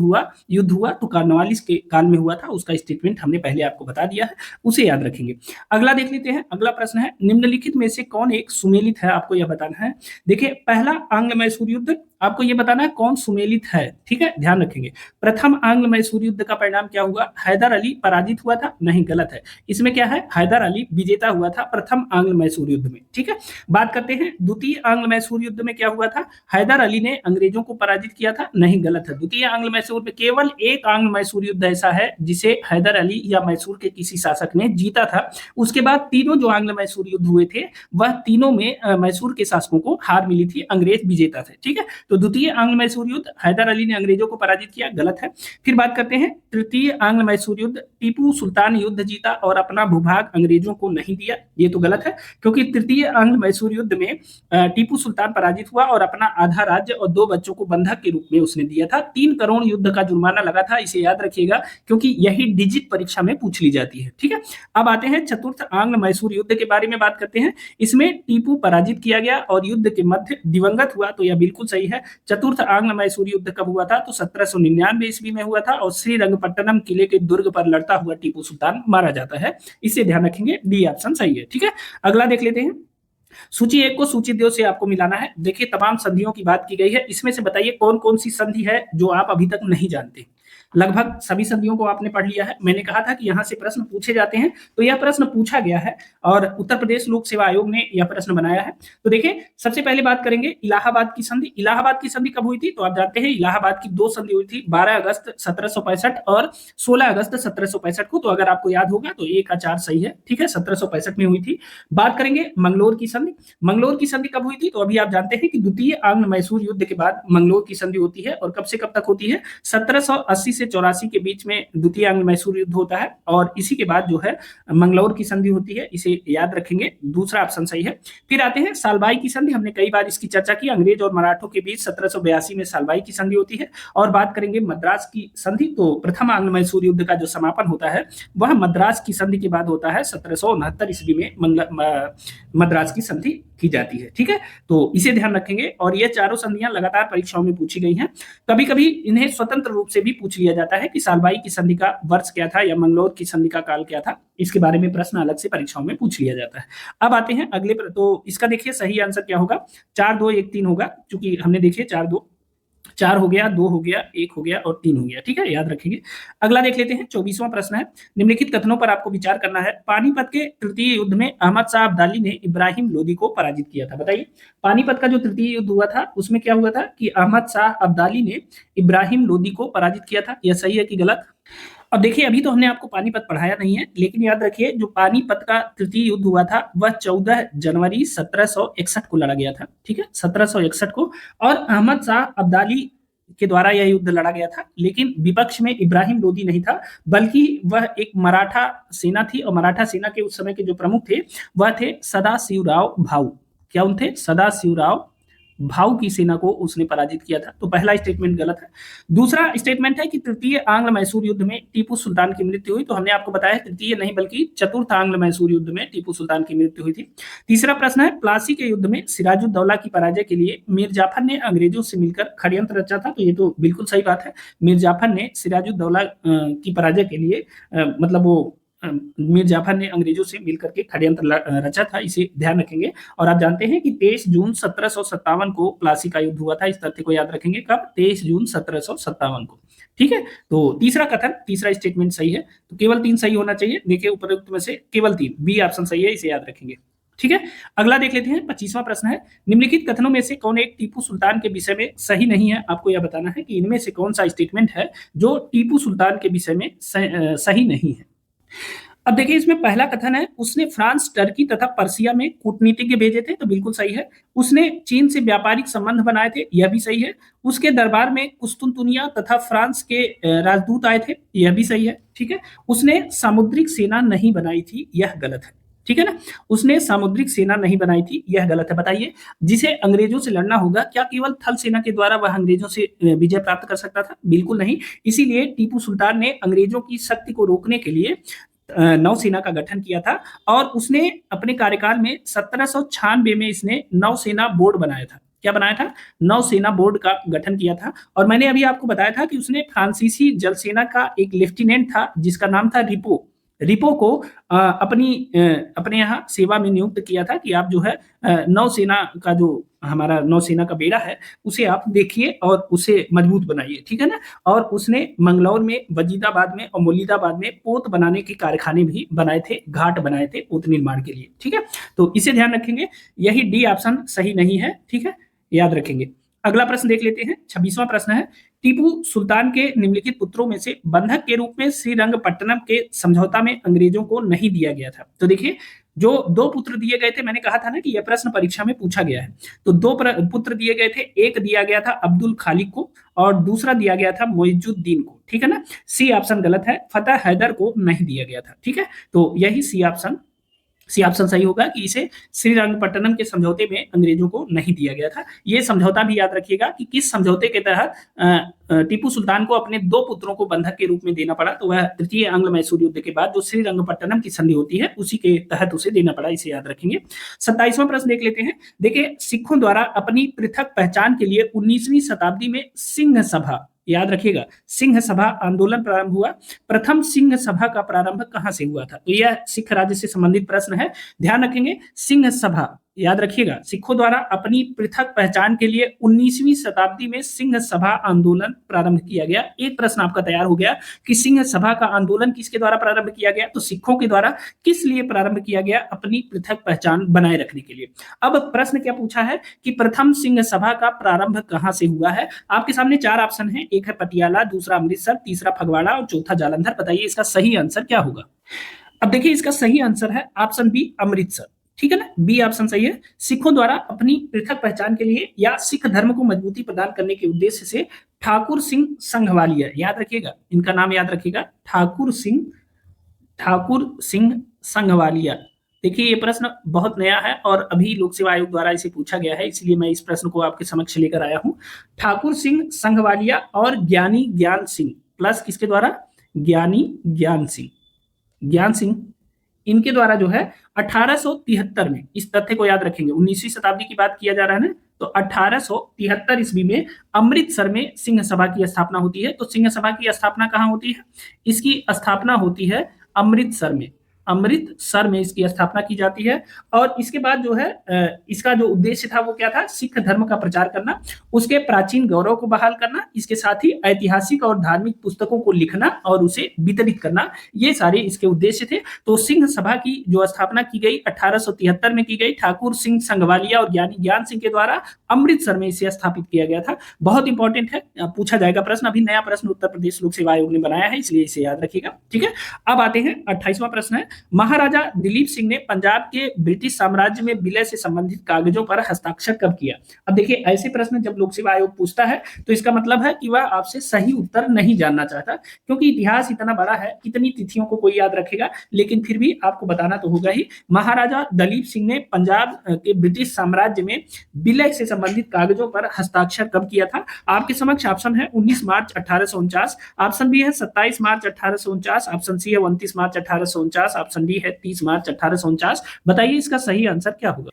युद्ध हुआ, तो कॉर्नवालिस के काल में हुआ था। उसका स्टेटमेंट हमने पहले आपको बता दिया है, उसे याद रखेंगे। अगला देख लेते हैं। अगला प्रश्न है, निम्नलिखित में से कौन एक सुमेलित है? आपको यह बताना है। देखिए, पहला आंग्ल मैसूर युद्ध, आपको यह बताना है कौन सुमेलित है, ठीक है, ध्यान रखेंगे। प्रथम आंग्ल मैसूर युद्ध का परिणाम क्या हुआ? हैदर अली पराजित हुआ था? नहीं, गलत है। इसमें क्या है? हैदर अली विजेता हुआ था प्रथम आंग्ल मैसूर युद्ध में, ठीक है। बात करते हैं द्वितीय आंग्ल मैसूर युद्ध में क्या हुआ था? हैदर अली ने अंग्रेजों को पराजित किया था? नहीं, गलत है। द्वितीय आंग्ल मैसूर में केवल एक आंग्ल मैसूर युद्ध ऐसा है जिसे हैदर अली या मैसूर के किसी शासक ने जीता था। उसके बाद तीनों जो आंग्ल मैसूर युद्ध हुए थे, वह तीनों में मैसूर के शासकों को हार मिली थी, अंग्रेज विजेता थे, ठीक है। तो द्वितीय आंग्ल मैसूर युद्ध, हैदर अली ने अंग्रेजों को पराजित किया, गलत है। फिर बात करते हैं तृतीय आंग्ल मैसूर युद्ध, टीपू सुल्तान युद्ध जीता और अपना भूभाग अंग्रेजों को नहीं दिया, ये तो गलत है, क्योंकि तृतीय आंग्ल मैसूर युद्ध में टीपू सुल्तान पराजित हुआ और अपना आधा राज्य और 2 बच्चों को बंधक के रूप में उसने दिया था। 3 करोड़ युद्ध का जुर्माना लगा था, इसे याद रखिएगा, क्योंकि यही डिजिट परीक्षा में पूछ ली जाती है, ठीक है। अब आते हैं चतुर्थ आंग्ल मैसूर युद्ध के बारे में बात करते हैं। इसमें टीपू पराजित किया गया और युद्ध के मध्य दिवंगत हुआ, तो यह बिल्कुल सही है। चतुर्थ आंग्ल मैसूर युद्ध कब हुआ था? तो 1799 ईस्वी में हुआ था और श्रीरंगपट्टनम किले के दुर्ग पर लड़ता हुआ टीपू सुल्तान मारा जाता है, इसे ध्यान रखेंगे, डी ऑप्शन सही है, ठीक है। अगला देख लेते हैं। सूची 1 को सूची 2 से आपको मिलाना है। देखिए, तमाम संधियों की बात की गई है, इसमें से बताइए कौन कौन सी संधि है जो आप अभी तक नहीं जानते। लगभग सभी संधियों को आपने पढ़ लिया है। मैंने कहा था कि यहाँ से प्रश्न पूछे जाते हैं, तो यह प्रश्न पूछा गया है और उत्तर प्रदेश लोक सेवा आयोग ने यह प्रश्न बनाया है। तो देखिए, सबसे पहले बात करेंगे इलाहाबाद की संधि। इलाहाबाद की संधि कब हुई थी? तो आप जानते हैं इलाहाबाद की 2 संधि हुई थी, 12 अगस्त 1765 और 16 अगस्त 1765 को। तो अगर आपको याद होगा तो 1 का 4 सही है, ठीक है, 1765 में हुई थी। बात करेंगे मंगलोर की संधि। मंगलोर की संधि कब हुई थी? तो अभी आप जानते हैं कि द्वितीय आंग्ल मैसूर युद्ध के बाद मंगलोर की संधि होती है और कब से कब तक होती है? 1780 से 84 के बीच में द्वितीय आंग्ल मैसूर युद्ध होता है और इसी के बाद जो है मंगलौर की संधि होती है, इसे याद रखेंगे, दूसरा ऑप्शन सही है। फिर आते हैं सालबाई की संधि। हमने कई बार इसकी चर्चा की, अंग्रेज और मराठों के बीच 1782 में सालबाई की संधि होती है। और बात करेंगे मद्रास की संधि, तो प्रथम आंग्ल मैसूर युद्ध का जो समापन होता है वह मद्रास की संधि के बाद होता है, 1769 ईस्वी में मद्रास की संधि की जाती है, ठीक है। तो इसे ध्यान रखेंगे और ये चारों संधियां लगातार परीक्षाओं में पूछी गई हैं। कभी कभी इन्हें स्वतंत्र रूप से भी पूछ लिया जाता है कि सालबाई की संधि का वर्ष क्या था या मंगलौर की संधि का काल क्या था, इसके बारे में प्रश्न अलग से परीक्षाओं में पूछ लिया जाता है। अब आते हैं अगले तो इसका देखिए सही आंसर क्या होगा? 4 2 1 3 होगा, क्योंकि हमने देखिए 4 हो गया, 2 हो गया, 1 हो गया और 3 हो गया, ठीक है, याद रखेंगे। अगला देख लेते हैं। 24वां प्रश्न है, निम्नलिखित कथनों पर आपको विचार करना है। पानीपत के तृतीय युद्ध में अहमद शाह अब्दाली ने इब्राहिम लोदी को पराजित किया था, बताइए। पानीपत का जो तृतीय युद्ध हुआ था उसमें क्या हुआ था कि अहमद शाह अब्दाली ने इब्राहिम लोदी को पराजित किया था। यह सही है कि गलत? अब देखिए, अभी तो हमने आपको पानीपत पढ़ाया नहीं है, लेकिन याद रखिए जो पानीपत का तृतीय युद्ध हुआ था वह 14 जनवरी 1761 को लड़ा गया था, ठीक है, 1761 को। और अहमद शाह अब्दाली के द्वारा यह युद्ध लड़ा गया था, लेकिन विपक्ष में इब्राहिम लोदी नहीं था, बल्कि वह एक मराठा सेना थी और मराठा सेना के उस समय के जो प्रमुख थे वह थे सदाशिवराव भाऊ। क्या उन थे? सदाशिवराव भाऊ की सेना को उसने पराजित किया था। तो पहला स्टेटमेंट गलत है। दूसरा स्टेटमेंट है कि तृतीय आंग्ल मैसूर युद्ध में टीपू सुल्तान की मृत्यु हुई, तो हमने आपको बताया तृतीय नहीं बल्कि चतुर्थ आंग्ल मैसूर युद्ध में टीपू सुल्तान की मृत्यु हुई थी। तीसरा प्रश्न है, प्लासी के युद्ध में सिराजुद्दौला की पराजय के लिए मीर जाफर ने अंग्रेजों से मिलकर षड्यंत्र रचा था, तो ये तो बिल्कुल सही बात है। मीर जाफर ने सिराजुद्दौला की पराजय के लिए मतलब वो मीर जाफर ने अंग्रेजों से मिलकर के षड्यंत्र रचा था, इसे ध्यान रखेंगे। और आप जानते हैं कि 23 जून 1757 को प्लासी का युद्ध हुआ था, इस तथ्य को याद रखेंगे। कब? 23 जून 1757 को, ठीक है। तो तीसरा कथन, तीसरा स्टेटमेंट सही है, तो केवल 3 सही होना चाहिए। देखिए उपरोक्त में से केवल 3, बी ऑप्शन सही है, इसे याद रखेंगे, ठीक है। अगला देख लेते हैं। 25वां प्रश्न है, निम्नलिखित कथनों में से कौन एक टीपू सुल्तान के विषय में सही नहीं है? आपको यह बताना है कि इनमें से कौन सा स्टेटमेंट है जो टीपू सुल्तान के विषय में सही नहीं है। अब देखिए, इसमें पहला कथन है उसने फ्रांस, टर्की तथा पर्सिया में कूटनीतिज्ञ भेजे थे, तो बिल्कुल सही है। उसने चीन से व्यापारिक संबंध बनाए थे, यह भी सही है। उसके दरबार में कुस्तुनतुनिया तथा फ्रांस के राजदूत आए थे, यह भी सही है, ठीक है। उसने सामुद्रिक सेना नहीं बनाई थी, यह गलत है। ठीक है ना। उसने सामुद्रिक सेना नहीं बनाई थी, यह गलत है। बताइए, जिसे अंग्रेजों से लड़ना होगा, क्या केवल थल सेना के द्वारा वह अंग्रेजों से विजय प्राप्त कर सकता था? बिल्कुल नहीं। इसीलिए टीपू सुल्तान ने अंग्रेजों की शक्ति को रोकने के लिए नौसेना का गठन किया था, और उसने अपने कार्यकाल में 1796 में इसने नौसेना बोर्ड बनाया था। क्या बनाया था? नौसेना बोर्ड का गठन किया था। और मैंने अभी आपको बताया था कि उसने फ्रांसीसी जल सेना का एक लेफ्टिनेंट था जिसका नाम था रिपो। रिपो को अपने यहाँ सेवा में नियुक्त किया था कि आप जो है नौसेना का जो हमारा नौसेना का बेड़ा है उसे आप देखिए और उसे मजबूत बनाइए, ठीक है ना। और उसने मंगलौर में, वजीदाबाद में और मुलीदाबाद में पोत बनाने के कारखाने भी बनाए थे, घाट बनाए थे पोत निर्माण के लिए, ठीक है। तो इसे ध्यान रखेंगे, यही डी ऑप्शन सही नहीं है, ठीक है, याद रखेंगे। अगला प्रश्न देख लेते हैं। 26वां प्रश्न है, टीपू सुल्तान के निम्नलिखित पुत्रों में से बंधक के रूप में श्रीरंगपट्टनम के समझौता में अंग्रेजों को नहीं दिया गया था। तो देखिए, जो दो पुत्र दिए गए थे, मैंने कहा था ना कि यह प्रश्न परीक्षा में पूछा गया है। तो दो पुत्र दिए गए थे, एक दिया गया था अब्दुल खालिक को और दूसरा दिया गया था मोइजुद्दीन को, ठीक है ना। सी ऑप्शन गलत है, फतेह हैदर को नहीं दिया गया था, ठीक है। तो यही सी ऑप्शन सही होगा कि इसे श्रीरंगपट्टनम के समझौते में अंग्रेजों को नहीं दिया गया था। ये समझौता भी याद रखिएगा कि किस समझौते के तहत टीपू सुल्तान को अपने दो पुत्रों को बंधक के रूप में देना पड़ा। तो वह तृतीय आंग्ल मैसूर युद्ध के बाद जो श्रीरंगपट्टनम की संधि होती है उसी के तहत उसे देना पड़ा, इसे याद रखेंगे। 27वां प्रश्न देख लेते हैं। देखिए, सिखों द्वारा अपनी पृथक पहचान के लिए 19वीं शताब्दी में सिंह सभा, याद रखिएगा, सिंह सभा आंदोलन प्रारंभ हुआ। प्रथम सिंह सभा का प्रारंभ कहां से हुआ था? तो यह सिख राज्य से संबंधित प्रश्न है, ध्यान रखेंगे। सिंह सभा, याद रखिएगा, सिखों द्वारा अपनी पृथक पहचान के लिए 19वीं शताब्दी में सिंह सभा आंदोलन प्रारंभ किया गया। एक प्रश्न आपका तैयार हो गया कि सिंह सभा का आंदोलन किसके द्वारा प्रारंभ किया गया? तो सिखों के द्वारा। किस लिए प्रारंभ किया गया? अपनी पृथक पहचान बनाए रखने के लिए। अब प्रश्न क्या पूछा है कि प्रथम सिंह सभा का प्रारंभ कहां से हुआ है? आपके सामने चार ऑप्शन है, एक है पटियाला, दूसरा अमृतसर, तीसरा फगवाड़ा और चौथा जालंधर। बताइए इसका सही आंसर क्या होगा? अब देखिए, इसका सही आंसर है ऑप्शन बी, अमृतसर, ठीक है ना। बी ऑप्शन सही है। सिखों द्वारा अपनी पृथक पहचान के लिए या सिख धर्म को मजबूती प्रदान करने के उद्देश्य से ठाकुर सिंह संघवालिया, याद रखिएगा, इनका नाम याद रखिएगा, ठाकुर सिंह संघवालिया। देखिए, ये प्रश्न बहुत नया है और अभी लोक सेवा आयोग द्वारा इसे पूछा गया है, इसलिए मैं इस प्रश्न को आपके समक्ष लेकर आया हूं। ठाकुर सिंह संघवालिया और ज्ञानी ज्ञान सिंह, प्लस किसके द्वारा? ज्ञानी ज्ञान सिंह, इनके द्वारा जो है 1873 में, इस तथ्य को याद रखेंगे, 19वीं शताब्दी की बात किया जा रहा है ना, तो 1873 ईस्वी में अमृतसर में सिंह सभा की स्थापना होती है। तो सिंह सभा की स्थापना कहाँ होती है? इसकी स्थापना होती है अमृतसर में, इसकी स्थापना की जाती है। और इसके बाद जो है इसका जो उद्देश्य था वो क्या था? सिख धर्म का प्रचार करना, उसके प्राचीन गौरव को बहाल करना, इसके साथ ही ऐतिहासिक और धार्मिक पुस्तकों को लिखना और उसे वितरित करना, ये सारे इसके उद्देश्य थे। तो सिंह सभा की जो स्थापना की गई 1873 में की गई, ठाकुर सिंह संघवालिया और ज्ञानी ज्ञान सिंह के द्वारा अमृतसर में इसे स्थापित किया गया था। बहुत इंपॉर्टेंट है, पूछा जाएगा प्रश्न। अभी नया प्रश्न उत्तर प्रदेश लोक सेवा आयोग ने बनाया है, इसलिए इसे याद रखिएगा, ठीक है। अब आते हैं 28वां प्रश्न है, महाराजा दिलीप सिंह ने पंजाब के ब्रिटिश साम्राज्य में विलय से संबंधित कागजों पर हस्ताक्षर कब किया? अब देखिए, ऐसे प्रश्न जब लोक सेवा आयोग पूछता है तो इसका मतलब है कि वह आपसे सही उत्तर नहीं जानना चाहता, क्योंकि इतिहास इतना बड़ा है, कितनी तिथियों को कोई याद रखेगा, लेकिन फिर भी आपको बताना तो होगा ही। महाराजा दलीप सिंह ने पंजाब के ब्रिटिश साम्राज्य में विलय से संबंधित कागजों पर हस्ताक्षर कब किया था? आपके समक्ष ऑप्शन है 19 मार्च 1849, ऑप्शन बी है 27 मार्च 1849, ऑप्शन सी है 29 मार्च 1849, ऑप्शन डी है 30 मार्च 1849। बताइए इसका सही आंसर क्या होगा?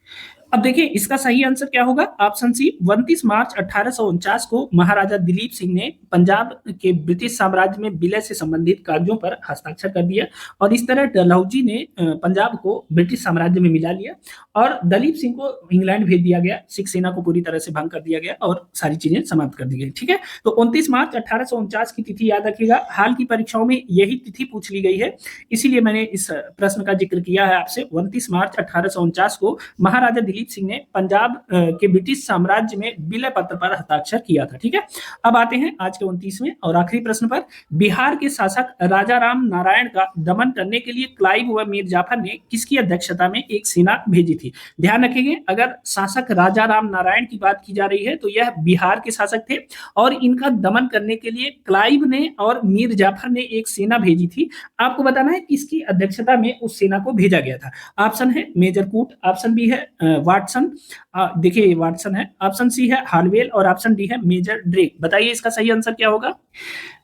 अब देखिए, इसका सही आंसर क्या होगा? ऑप्शन सी, 29 मार्च 1849 को महाराजा दिलीप सिंह ने पंजाब के ब्रिटिश साम्राज्य में विलय से संबंधित कागजों पर हस्ताक्षर कर दिया और इस तरह डलहौजी ने पंजाब को ब्रिटिश साम्राज्य में मिला लिया और दलीप सिंह को इंग्लैंड भेज दिया गया, सिख सेना को पूरी तरह से भंग कर दिया गया और सारी चीजें समाप्त कर दी गई, ठीक है। तो 29 मार्च 1849 की तिथि याद रखिएगा। हाल की परीक्षाओं में यही तिथि पूछ ली गई है, इसीलिए मैंने इस प्रश्न का जिक्र किया है आपसे। 29 मार्च 1849 को महाराजा दिलीप दलीप सिंह ने पंजाब के ब्रिटिश साम्राज्य में विलय पत्र पर हस्ताक्षर किया था। ठीक है, अब आते हैं आज के 29वें और आखिरी प्रश्न पर। बिहार के शासक राजा राम नारायण का दमन करने के लिए क्लाइव व मीर जाफर ने किसकी अध्यक्षता में एक सेना भेजी थी? ध्यान रखेंगे, अगर शासक राजा राम नारायण की बात की जा रही है तो यह बिहार के शासक थे और इनका दमन करने के लिए क्लाइव ने और मीर जाफर ने एक सेना भेजी थी। आपको बताना है किसकी अध्यक्षता में उस सेना को भेजा गया था। ऑप्शन है मेजर कूट, ऑप्शन बी है वाटसन, देखिए ये वाटसन है, ऑप्शन सी है हार्वेल और ऑप्शन डी है मेजर ड्रेक। बताइए इसका सही आंसर क्या होगा?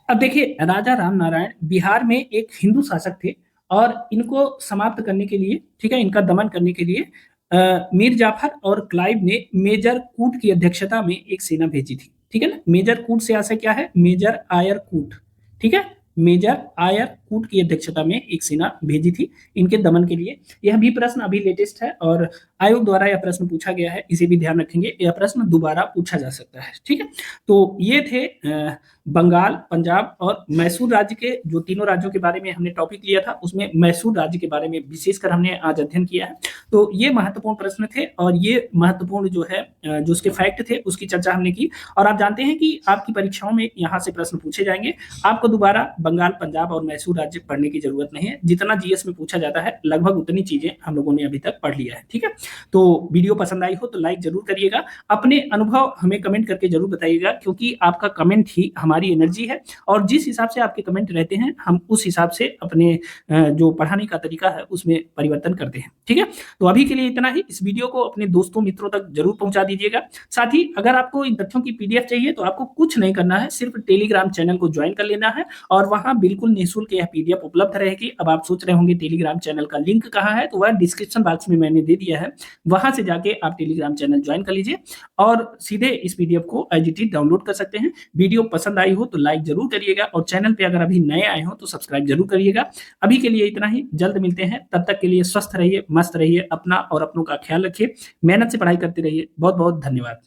अब देखिए, राजा राम नारायण बिहार में एक हिंदू शासक थे और इनको समाप्त करने के लिए, ठीक है, इनका दमन करने के लिए मीर जाफर और क्लाइव ने मेजर कूट की अध्यक्षता में एक सेना भेजी थी। ठीक है ना, मेजर कूट से आशय क्या है? मेजर आयर कूट। ठीक है, मेजर आयर कूट की अध्यक्षता में एक सेना भेजी थी इनके दमन के लिए। यह भी प्रश्न अभी लेटेस्ट है और आयोग द्वारा यह प्रश्न पूछा गया है, इसे भी ध्यान रखेंगे, यह प्रश्न दोबारा पूछा जा सकता है। ठीक है, तो ये थे बंगाल, पंजाब और मैसूर राज्य के जो तीनों राज्यों के बारे में हमने टॉपिक लिया था, उसमें मैसूर राज्य के बारे में विशेषकर हमने आज अध्ययन किया है। तो ये महत्वपूर्ण प्रश्न थे और ये महत्वपूर्ण जो है जो उसके फैक्ट थे उसकी चर्चा हमने की। और आप जानते हैं कि आपकी परीक्षाओं में यहाँ से प्रश्न पूछे जाएंगे, आपको दोबारा बंगाल, पंजाब और मैसूर राज्य पढ़ने की जरूरत नहीं है। जितना जीएस में पूछा जाता है लगभग उतनी चीजें हम लोगों ने अभी तक पढ़ लिया है। ठीक है, तो वीडियो पसंद आई हो तो लाइक जरूर करिएगा, अपने अनुभव हमें कमेंट करके जरूर बताइएगा, क्योंकि आपका कमेंट ही हमारी एनर्जी है और जिस हिसाब से आपके कमेंट रहते हैं हम उस हिसाब से अपने जो पढ़ाने का तरीका है उसमें परिवर्तन करते हैं। ठीक है, तो अभी के लिए इतना ही। इस वीडियो को अपने दोस्तों मित्रों तक जरूर पहुंचा दीजिएगा। साथ ही अगर आपको इन तथ्यों की पीडीएफ चाहिए तो आपको कुछ नहीं करना है, सिर्फ टेलीग्राम चैनल को ज्वाइन कर लेना है और वहां बिल्कुल निःशुल्क यह पीडीएफ उपलब्ध रहेगी। अब आप सोच रहे होंगे टेलीग्राम चैनल का लिंक कहाँ है, तो वह डिस्क्रिप्शन बॉक्स में मैंने दे दिया है, वहां से जाके आप टेलीग्राम चैनल ज्वाइन कर लीजिए और सीधे इस पीडीएफ को एज इट इज डाउनलोड कर सकते हैं। वीडियो पसंद आई हो तो लाइक जरूर करिएगा और चैनल पे अगर अभी नए आए हो तो सब्सक्राइब जरूर करिएगा। अभी के लिए इतना ही, जल्द मिलते हैं, तब तक के लिए स्वस्थ रहिए, मस्त रहिए, अपना और अपनों का ख्याल रखिए, मेहनत से पढ़ाई करते रहिए। बहुत बहुत धन्यवाद।